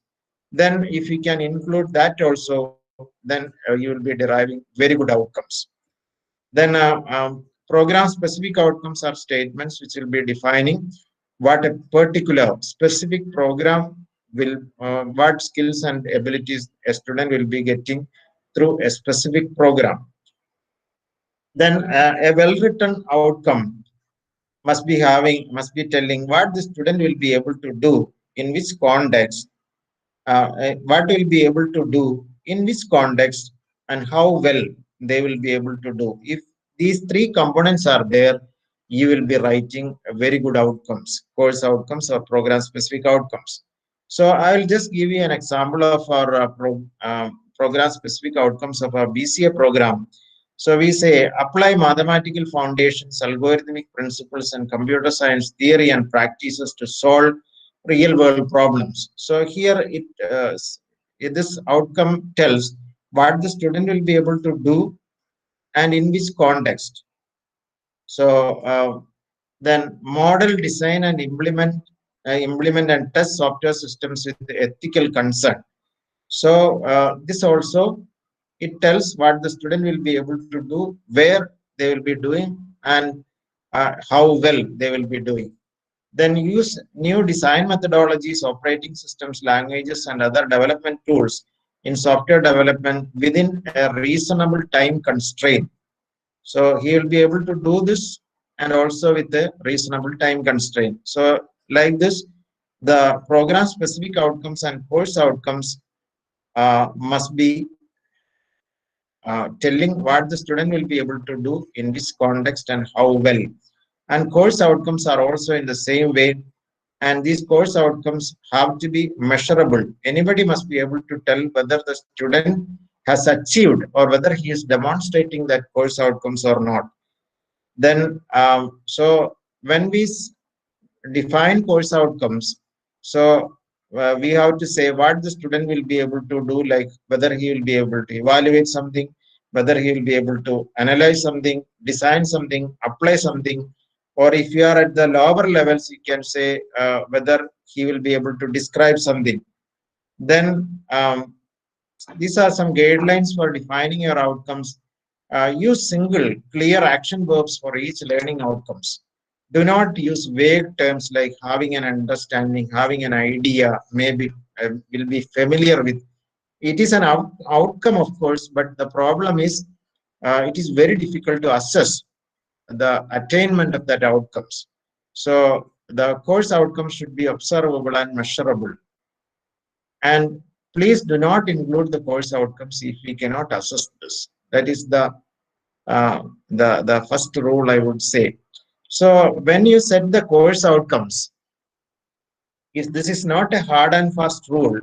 then if you can include that also, then you will be deriving very good outcomes. Then program specific outcomes are statements which will be defining what a particular specific program will, what skills and abilities a student will be getting through a specific program. Then a well-written outcome must be telling what the student will be able to do, in which context, what will be able to do, in which context, and how well they will be able to do. If these three components are there, you will be writing very good outcomes, course outcomes or program specific outcomes. So I will just give you an example of our program specific outcomes of our BCA program. So we say apply mathematical foundations, algorithmic principles, and computer science theory and practices to solve real world problems. So here this outcome tells what the student will be able to do and in which context. So then model, design, and implement and test software systems with ethical concern. So this also, it tells what the student will be able to do, where they will be doing, and how well they will be doing. Then use new design methodologies, operating systems, languages, and other development tools in software development within a reasonable time constraint. So he will be able to do this and also with a reasonable time constraint. So like this, the program specific outcomes and course outcomes must be telling what the student will be able to do in which context and how well. And course outcomes are also in the same way. And these course outcomes have to be measurable. Anybody must be able to tell whether the student has achieved or whether he is demonstrating that course outcomes or not. Then, so when we define course outcomes, so we have to say what the student will be able to do, like whether he will be able to evaluate something, whether he will be able to analyze something, design something, apply something, or if you are at the lower levels, you can say whether he will be able to describe something. Then these are some guidelines for defining your outcomes. Use single, clear action verbs for each learning outcomes. Do not use vague terms like having an understanding, having an idea, maybe will be familiar with. It is an outcome, of course, but the problem is it is very difficult to assess the attainment of that outcomes. So the course outcomes should be observable and measurable. And please do not include the course outcomes if we cannot assess this. That is the first rule, I would say. So when you set the course outcomes, this is not a hard and fast rule,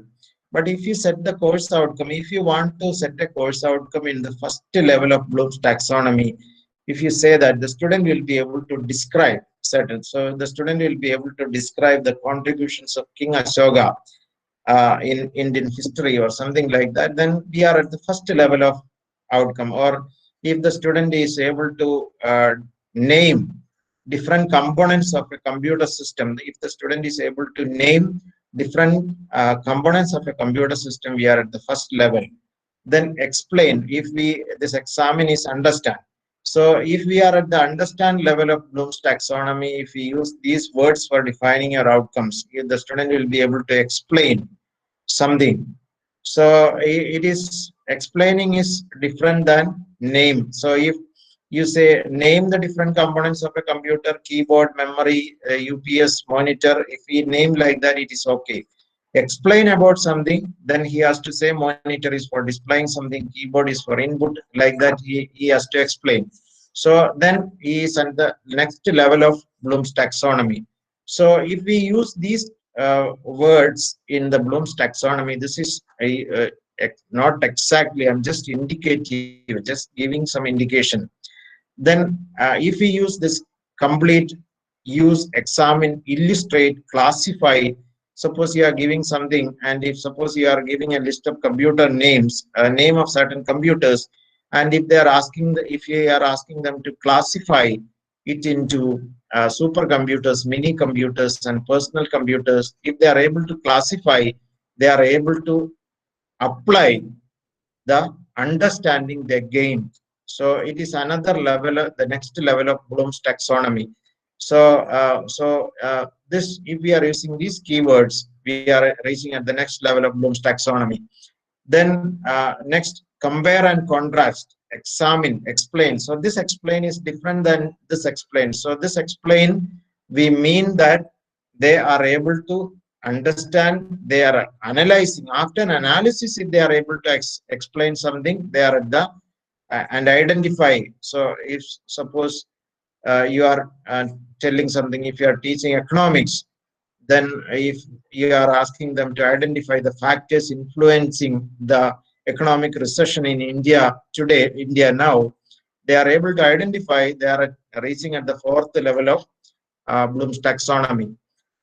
but if you set the course outcome, if you want to set a course outcome in the first level of Bloom's taxonomy, if you say that the student will be able to describe certain. So the student will be able to describe the contributions of King Ashoka in Indian history or something like that. Then we are at the first level of outcome. Or if the student is able to name different components of a computer system, if the student is able to name different components of a computer system, we are at the first level. Then explain, if this examine is understand. So if we are at the understand level of Bloom's taxonomy, if we use these words for defining your outcomes, the student will be able to explain something. So it is explaining is different than name. So if you say name the different components of a computer, keyboard, memory, UPS, monitor, if we name like that, it is okay. Explain about something, then he has to say monitor is for displaying something, keyboard is for input, like that he has to explain. So then he is at the next level of Bloom's taxonomy. So if we use these words in the Bloom's taxonomy, this is not exactly, I'm just indicative, just giving some indication. Then if we use this complete, use, examine, illustrate, classify, suppose you are giving something, and if suppose you are giving a list of computer names, a name of certain computers, and if they are asking, if you are asking them to classify it into supercomputers, mini computers, and personal computers, if they are able to classify, they are able to apply the understanding they gain. So it is another level, the next level of Bloom's taxonomy. So, this, if we are using these keywords, we are reaching at the next level of Bloom's taxonomy. Then next, compare and contrast, examine, explain. So this explain is different than this explain. So this explain, we mean that they are able to understand, they are analyzing. After an analysis, if they are able to explain something, they are at the and identify. So if suppose you are telling something, if you are teaching economics, then if you are asking them to identify the factors influencing the economic recession in India today, India now, they are able to identify, they are reaching at the fourth level of Bloom's taxonomy.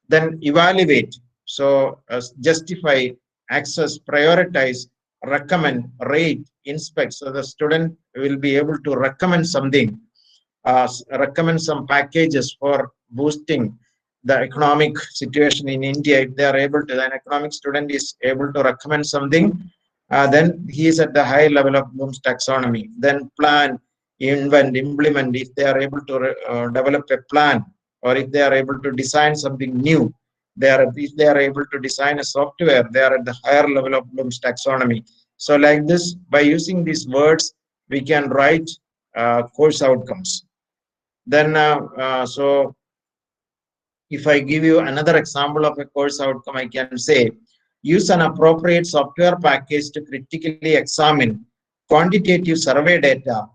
Then evaluate, so justify, access, prioritize, recommend, rate, inspect. So the student will be able to recommend something, recommend some packages for boosting the economic situation in India. If they are able to, an economic student is able to recommend something, then he is at the high level of Bloom's taxonomy. Then plan, invent, implement. If they are able to develop a plan, or if they are able to design something new, if they are able to design a software, they are at the higher level of Bloom's taxonomy. So like this, by using these words, we can write course outcomes. Then so if I give you another example of a course outcome, I can say, use an appropriate software package to critically examine quantitative survey data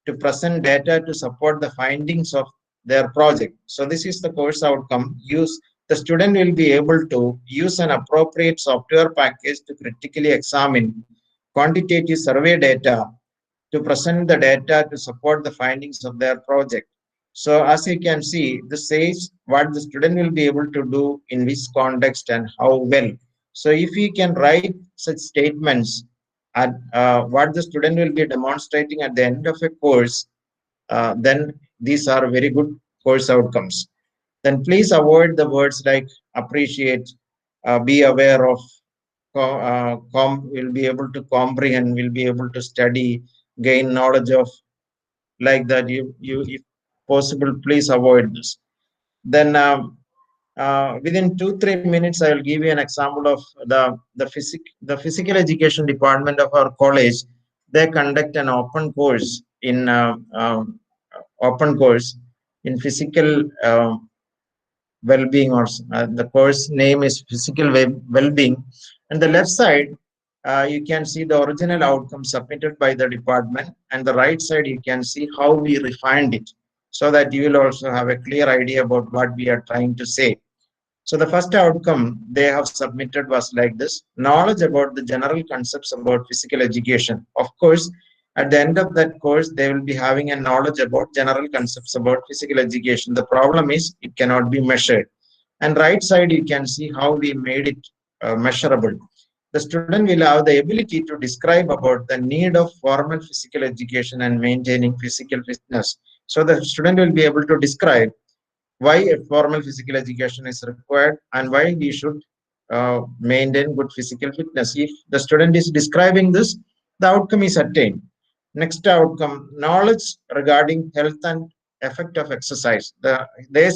to present data to support the findings of their project. So this is the course outcome. The student will be able to use an appropriate software package to critically examine quantitative survey data to present the data to support the findings of their project. So as you can see, this says what the student will be able to do in which context and how well. So if you can write such statements at what the student will be demonstrating at the end of a course, then these are very good course outcomes. Then please avoid the words like appreciate, be aware of, will be able to comprehend, will be able to study, gain knowledge of, like that. You if possible, please avoid this. Then within 2-3 minutes, I will give you an example of the physical education department of our college. They conduct an open course in physical well-being, or the course name is physical well-being. And the left side, you can see the original outcome submitted by the department, and the right side you can see how we refined it, so that you will also have a clear idea about what we are trying to say. So the first outcome they have submitted was like this: knowledge about the general concepts about physical education. Of course, At the end of that course, they will be having a knowledge about general concepts about physical education. The problem is it cannot be measured. And right side, you can see how we made it measurable. The student will have the ability to describe about the need of formal physical education and maintaining physical fitness. So the student will be able to describe why a formal physical education is required and why we should maintain good physical fitness. If the student is describing this, the outcome is attained. Next outcome, knowledge regarding health and effect of exercise. They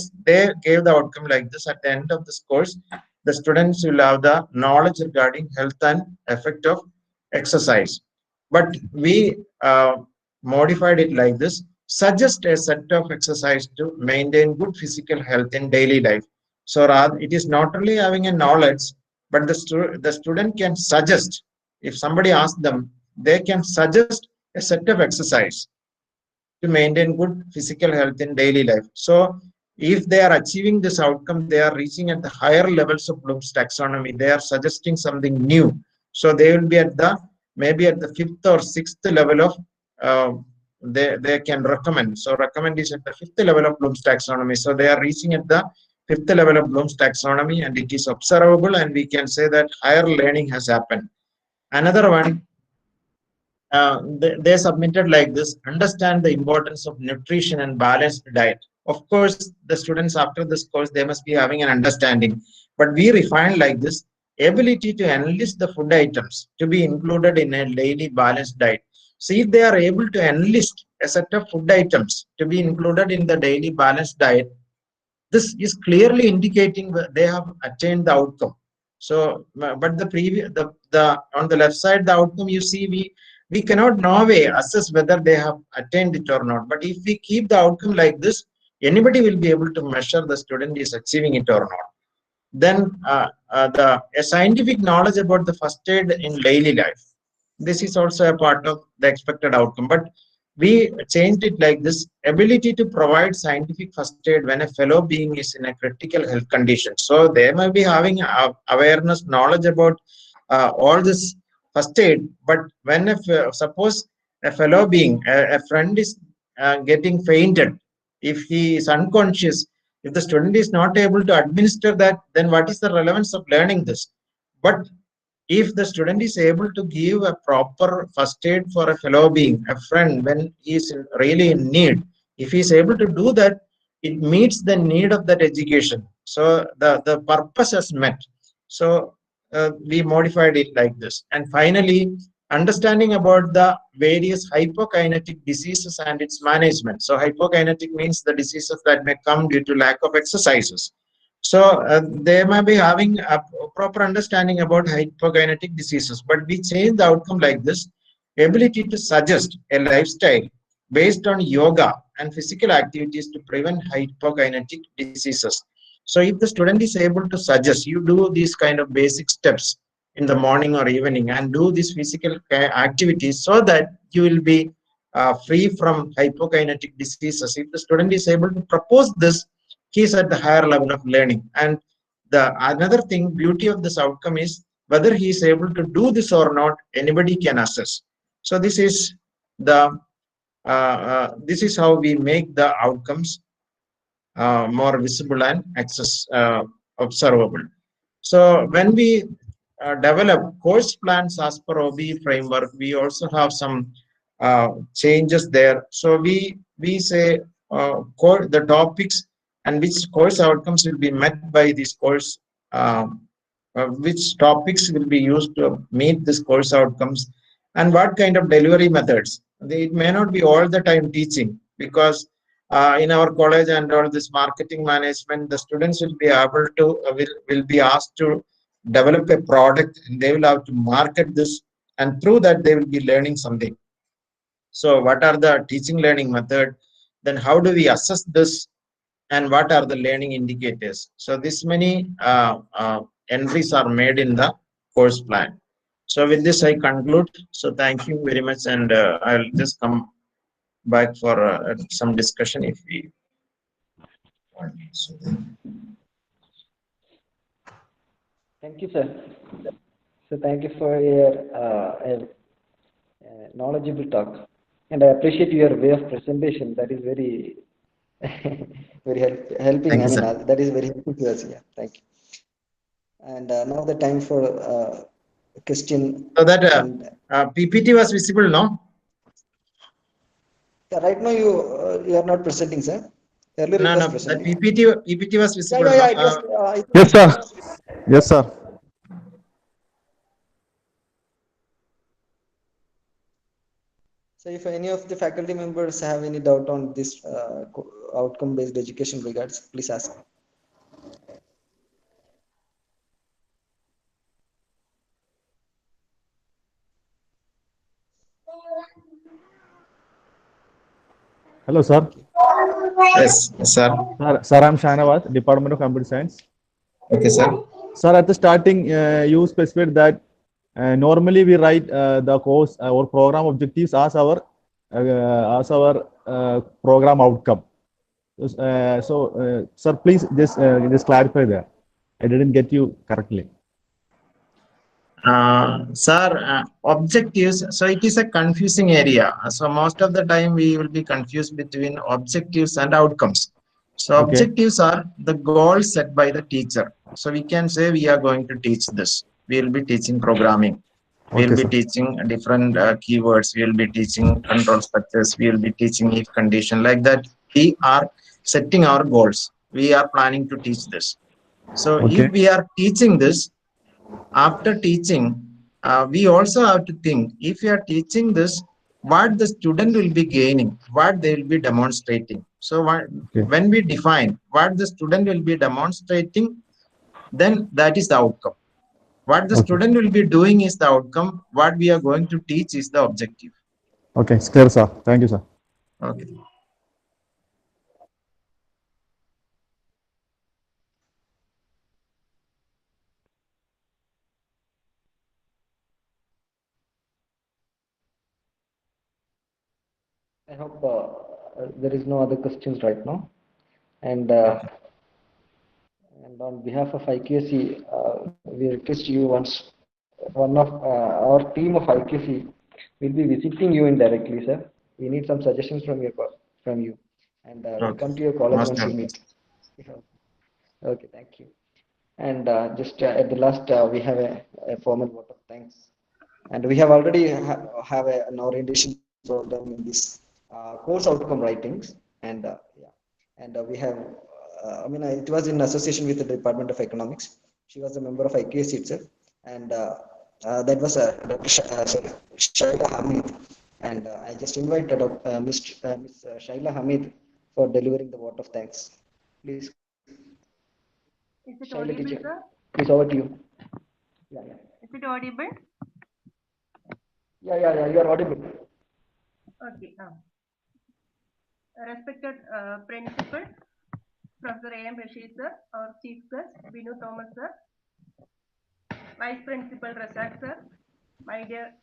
gave the outcome like this. At the end of this course, the students will have the knowledge regarding health and effect of exercise. But we modified it like this: suggest a set of exercise to maintain good physical health in daily life. So rather, it is not only having a knowledge, but the student can suggest. If somebody asks them, they can suggest a set of exercise to maintain good physical health in daily life. So if they are achieving this outcome, they are reaching at the higher levels of Bloom's taxonomy. They are suggesting something new. So they will be at the maybe at the fifth or sixth level of uh, they can recommend. So recommend is at the fifth level of Bloom's taxonomy. So they are reaching at the fifth level of Bloom's taxonomy, and it is observable, and we can say that higher learning has happened. Another one, they submitted like this: understand the importance of nutrition and balanced diet. Of course, the students after this course, they must be having an understanding, but we refined like this: ability to enlist the food items to be included in a daily balanced diet. So if they are able to enlist a set of food items to be included in the daily balanced diet, this is clearly indicating that they have attained the outcome. So, but the previous, the on the left side, the outcome you see, we cannot no way assess whether they have attained it or not. But if we keep the outcome like this, anybody will be able to measure the student is achieving it or not. Then a scientific knowledge about the first aid in daily life. This is also a part of the expected outcome, but we changed it like this: ability to provide scientific first aid when a fellow being is in a critical health condition. So they may be having awareness, knowledge about all this first aid, but when if suppose a fellow being, a friend is getting fainted, if he is unconscious, if the student is not able to administer that, then what is the relevance of learning this? But if the student is able to give a proper first aid for a fellow being, a friend, when he is really in need, if he is able to do that, it meets the need of that education. So the purpose has met. So we modified it like this. And finally, understanding about the various hypokinetic diseases and its management. So hypokinetic means the diseases that may come due to lack of exercises. So they may be having a proper understanding about hypokinetic diseases, but we change the outcome like this: ability to suggest a lifestyle based on yoga and physical activities to prevent hypokinetic diseases. So if the student is able to suggest, you do these kind of basic steps in the morning or evening and do these physical activities so that you will be free from hypokinetic diseases. If the student is able to propose this, he is at the higher level of learning. And the another thing, beauty of this outcome is whether he is able to do this or not, anybody can assess. So this is how we make the outcomes more visible and observable. So when we develop course plans as per OBE framework, we also have some changes there. So we say the topics and which course outcomes will be met by this course, which topics will be used to meet this course outcomes, and what kind of delivery methods. It may not be all the time teaching, because in our college and all this marketing management, the students will be able to will be asked to develop a product, and they will have to market this, and through that they will be learning something. So what are the teaching learning method? Then how do we assess this? And what are the learning indicators? So this many entries are made in the course plan. So with this, I conclude. So thank you very much, and I'll just come back for some discussion if we want. So, Thank you, sir. So thank you for your knowledgeable talk. And I appreciate your way of presentation. That is very, very helping. Thank I you, mean, sir. that is very helpful to us. Yeah, thank you. And now the time for question. So that And PPT was visible, no? yeah, right now you are not presenting, sir. Earlier it No, was no. That presenting. PPT was Yeah, visible, yeah, no? yeah. It was. I think Yes, sir. Yes, sir. so. If any of the faculty members have any doubt on this outcome-based education regards, please ask. Hello, sir. Okay. Yes, sir. Sir, I'm Shanawaz, Department of Computer Science. Okay, sir. Sir, at the starting, you specified that normally we write the course or program objectives as our program outcome. Sir, please just clarify that. I didn't get you correctly. Sir, objectives. So it is a confusing area. So most of the time we will be confused between objectives and outcomes. So Okay. objectives are the goals set by the teacher. So we can say we are going to teach this. We will be teaching programming. We will Okay, be sir. teaching different keywords. We will be teaching control structures. We will be teaching if condition, like that. We are setting our goals. We are planning to teach this. So if Okay. we are teaching this, after teaching, we also have to think, if you are teaching this, what the student will be gaining, what they will be demonstrating. So Okay. when we define what the student will be demonstrating, then that is the outcome. What the Okay. student will be doing is the outcome. What we are going to teach is the objective. Okay. It's clear, sir. Thank you, sir. Okay. I hope there is no other questions right now. And Okay. and on behalf of IQC, we request you once one of our team of IQC will be visiting you indirectly, sir. We need some suggestions from from you, and we'll Okay. come to your college Most once you welcome. meet. Yeah. Okay, thank you. And just at the last, we have a formal vote of thanks. And we have already have an orientation program in this course outcome writings. And yeah, and we have, I mean, it was in association with the Department of Economics. She was a member of IKS itself. And that was Dr. Sorry, Shaila Hamid. And I just invited Ms. Shaila Hamid for delivering the vote of thanks. Please, Is it Shaila audible, teacher, sir? please over to you. Yeah, yeah. Is it audible? Yeah, you are audible. Okay. Respected Principal, Professor A.M. Rashid, sir, our Chief Guest, Binu Thomas, sir, Vice Principal Razak, sir, my dear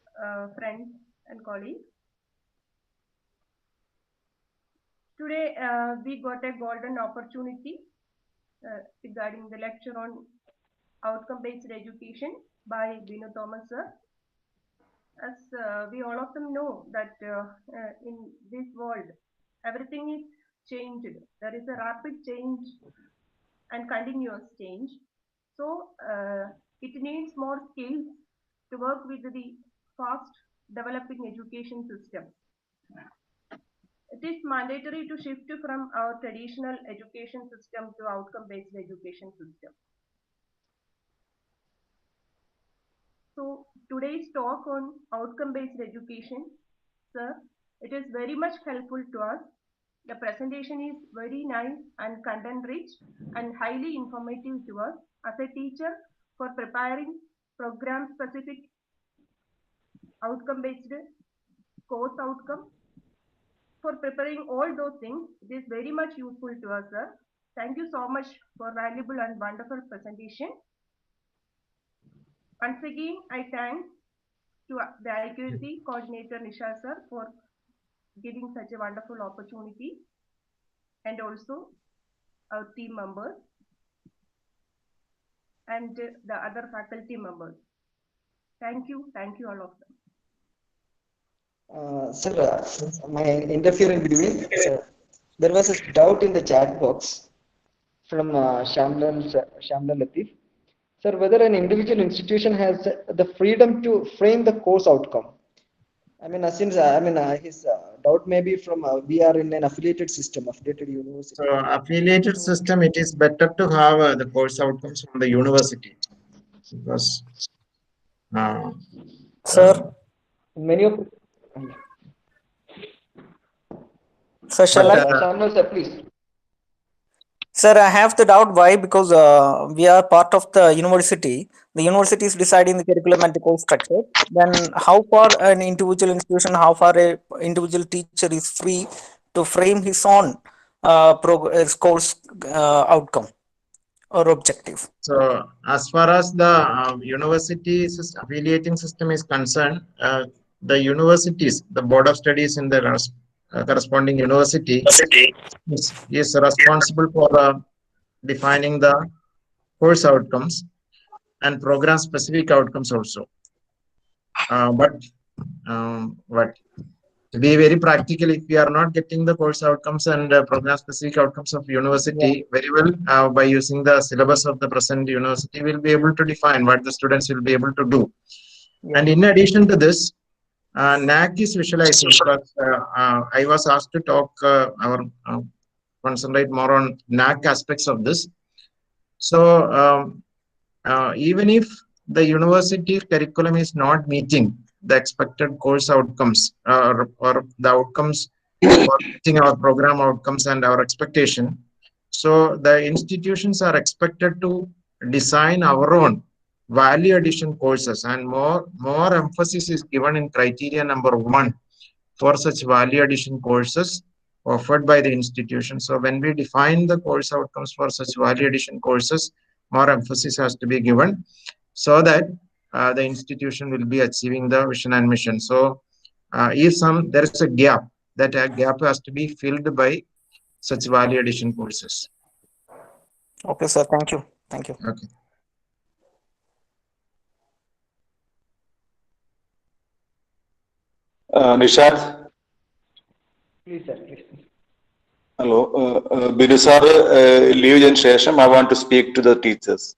friends and colleagues. Today, we got a golden opportunity regarding the lecture on outcome-based education by Binu Thomas, sir. As we all of them know that in this world, everything is changed. There is a rapid change and continuous change. So it needs more skills to work with the fast developing education system. It is mandatory to shift from our traditional education system to outcome-based education system. So today's talk on outcome-based education, sir, it is very much helpful to us. The presentation is very nice and content rich and highly informative to us as a teacher for preparing program specific outcome-based course outcome. For preparing all those things, it is very much useful to us, sir. Thank you so much for valuable and wonderful presentation. Once again, I thank to the IQC coordinator Nisha sir for giving such a wonderful opportunity, and also our team members and the other faculty members. Thank you all of them. Sir, my interfering between, sir, there was a doubt in the chat box from Shamlal Latif. Sir, whether an individual institution has the freedom to frame the course outcome. I mean, since his doubt may be from we are in an affiliated system, affiliated So university. affiliated So, system, it is better to have the course outcomes from the university because uh, Sir, many of, sir, shall but I? Shamlal sir, please. Sir, I have the doubt why because we are part of the university. The university is deciding the curriculum and the course structure. Then, how far an individual institution, how far a individual teacher is free to frame his own course outcome or objective? so as far as the university affiliating system is concerned, the universities, the board of studies in the corresponding university is responsible for defining the course outcomes and program specific outcomes also. But to be very practical, if we are not getting the course outcomes and program specific outcomes of university very well, by using the syllabus of the present university, we'll be able to define what the students will be able to do. And in addition to this, NAC is visualizing because I was asked to talk concentrate more on NAC aspects of this. So even if the university curriculum is not meeting the expected course outcomes or the outcomes for meeting our program outcomes and our expectation, so the institutions are expected to design our own value addition courses, and more emphasis is given in criteria number 1 for such value addition courses offered by the institution. So when we define the course outcomes for such value addition courses, more emphasis has to be given so that the institution will be achieving the vision and mission. So if there is a gap, that gap has to be filled by such value addition courses. Okay, sir. Thank you. Thank you. Okay. Nishad, Please, sir, please. hello. Binu sir, leave in session. I want to speak to the teachers.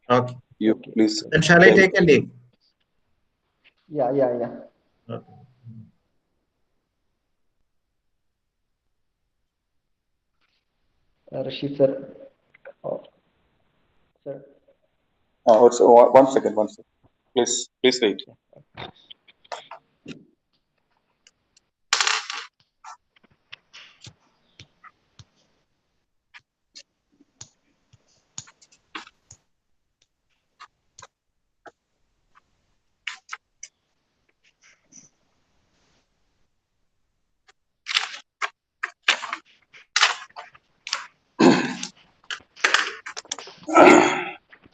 Okay. You please. Then shall I take a leave? Yeah. Okay. Rashid sir. Oh, sir. Oh, one second. Please wait.